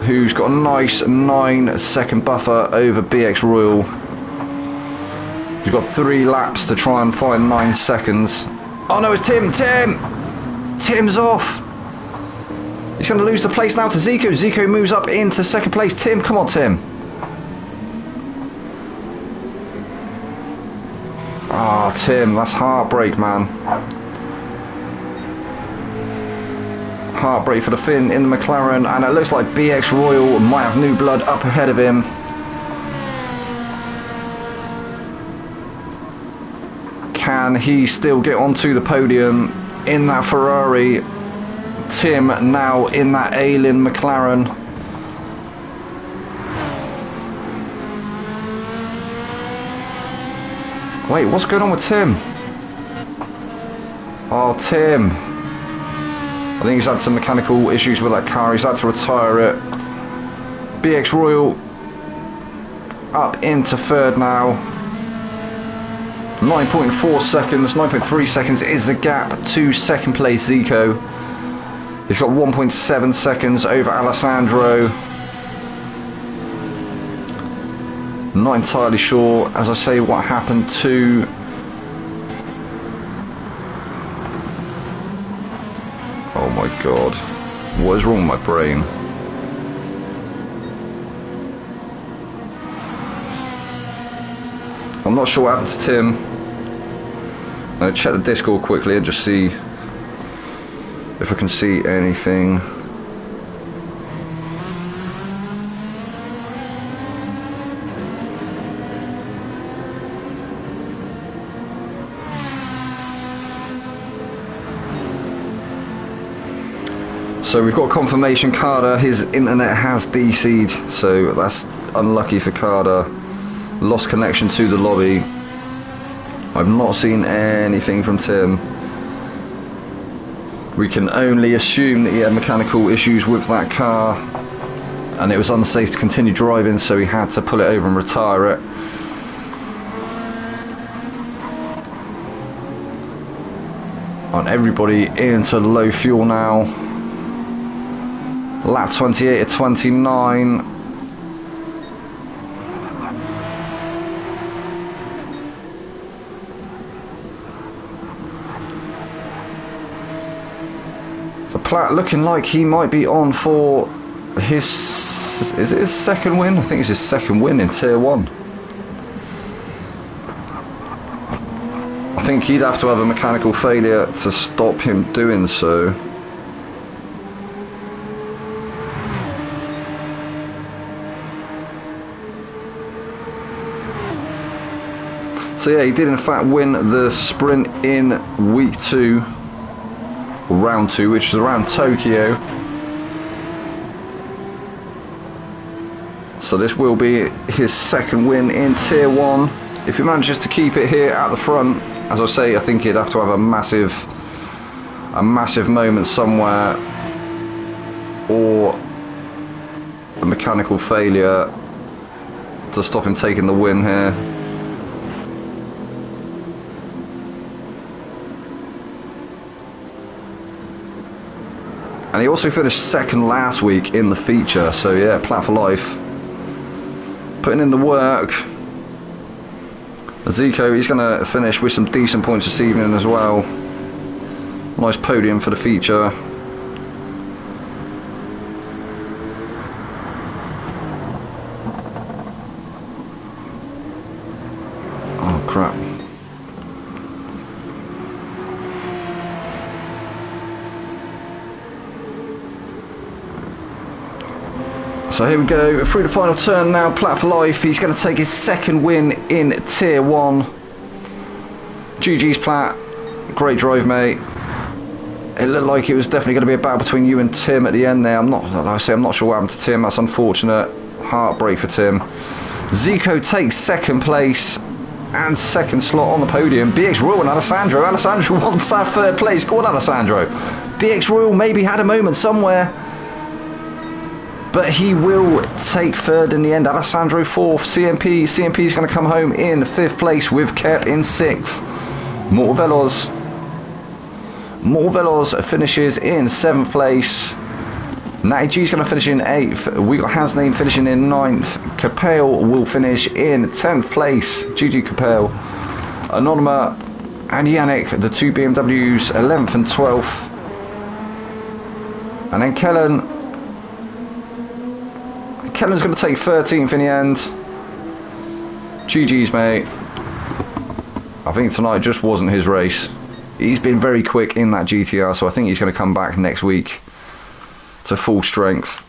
who's got a nice 9-second buffer over BX Royal. He's got 3 laps to try and find 9 seconds. Oh no, it's Tim! Tim's off! He's going to lose the place now to Zico. Zico moves up into 2nd place. Tim, come on Tim. Ah, Tim, that's heartbreak, man. Heartbreak for the Finn in the McLaren, and it looks like BX Royal might have new blood up ahead of him. Can he still get onto the podium in that Ferrari? Tim now in that Alien McLaren. Wait, what's going on with Tim? Oh, Tim. I think he's had some mechanical issues with that car. He's had to retire it. BX Royal up into 3rd now. 9.4 seconds, 9.3 seconds is the gap to 2nd place Zico. He's got 1.7 seconds over Alessandro. Not entirely sure, as I say, what happened to oh my god, what is wrong with my brain? I'm not sure what happened to Tim. I'm going to check the Discord quickly and just see if I can see anything. So we've got confirmation Carter, his internet has DC'd, so that's unlucky for Carter. Lost connection to the lobby. I've not seen anything from Tim. We can only assume that he had mechanical issues with that car and it was unsafe to continue driving, so he had to pull it over and retire it. And everybody into low fuel now. Lap 28 to 29. So Platt looking like he might be on for his, is it his 2nd win? I think it's his 2nd win in Tier 1. I think he'd have to have a mechanical failure to stop him doing so. So yeah, he did in fact win the sprint in week 2. round 2, which is around Tokyo. So this will be his second win in Tier 1. If he manages to keep it here at the front, as I say, I think he'd have to have a massive moment somewhere, or a mechanical failure to stop him taking the win here. And he also finished second last week in the feature, so yeah, Plat for life. Putting in the work. Zico, he's going to finish with some decent points this evening as well. Nice podium for the feature. Oh crap. So here we go, through the final turn now, Plat for life. He's going to take his second win in Tier 1. GG's Plat, great drive mate. It looked like it was definitely going to be a battle between you and Tim at the end there. Like I say, I'm not sure what happened to Tim, that's unfortunate. Heartbreak for Tim. Zico takes second place and second slot on the podium. BX Rule and Alessandro. Alessandro wants that third place. Go on Alessandro. BX Rule maybe had a moment somewhere, but he will take third in the end. Alessandro fourth. CMP is going to come home in fifth place with Kep in sixth. Morvelos finishes in seventh place. Natty G is going to finish in eighth. We got Hasname finishing in ninth. Capel will finish in 10th place. GG Capel. Anonyma and Yannick, the two BMWs, 11th and 12th. And then Kellen's going to take 13th in the end. GG's mate. I think tonight just wasn't his race. He's been very quick in that GTR, so I think he's going to come back next week to full strength.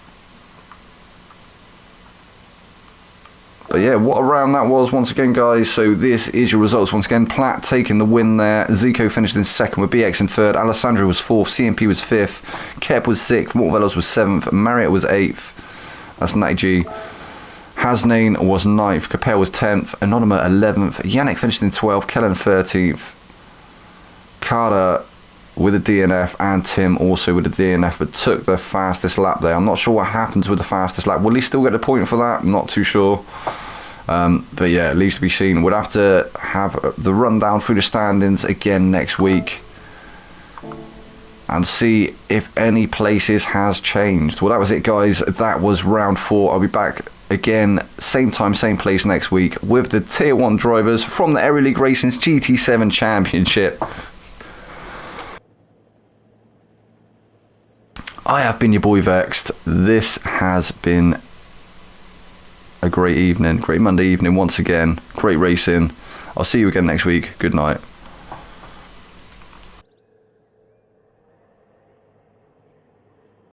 But yeah, what a round that was once again, guys. So this is your results once again. Plat taking the win there. Zico finished in second with BX in third. Alessandro was fourth. CMP was fifth. Kep was sixth. Morvelos was seventh. Marriott was eighth. That's Natty G. Hasnane was 9th. Capel was 10th. Anonyma 11th. Yannick finished in 12th. Kellen 13th. Carter with a DNF, and Tim also with a DNF, but took the fastest lap there. I'm not sure what happens with the fastest lap. Will he still get a point for that? I'm not too sure. But yeah, it leaves to be seen. We'll have to have the rundown through the standings again next week and see if any places has changed. Well, that was it, guys. That was round 4. I'll be back again, same time, same place next week with the Tier 1 drivers from the Aero League Racing's GT7 Championship. I have been your boy Vexed. This has been a great evening, great Monday evening once again. Great racing. I'll see you again next week. Good night.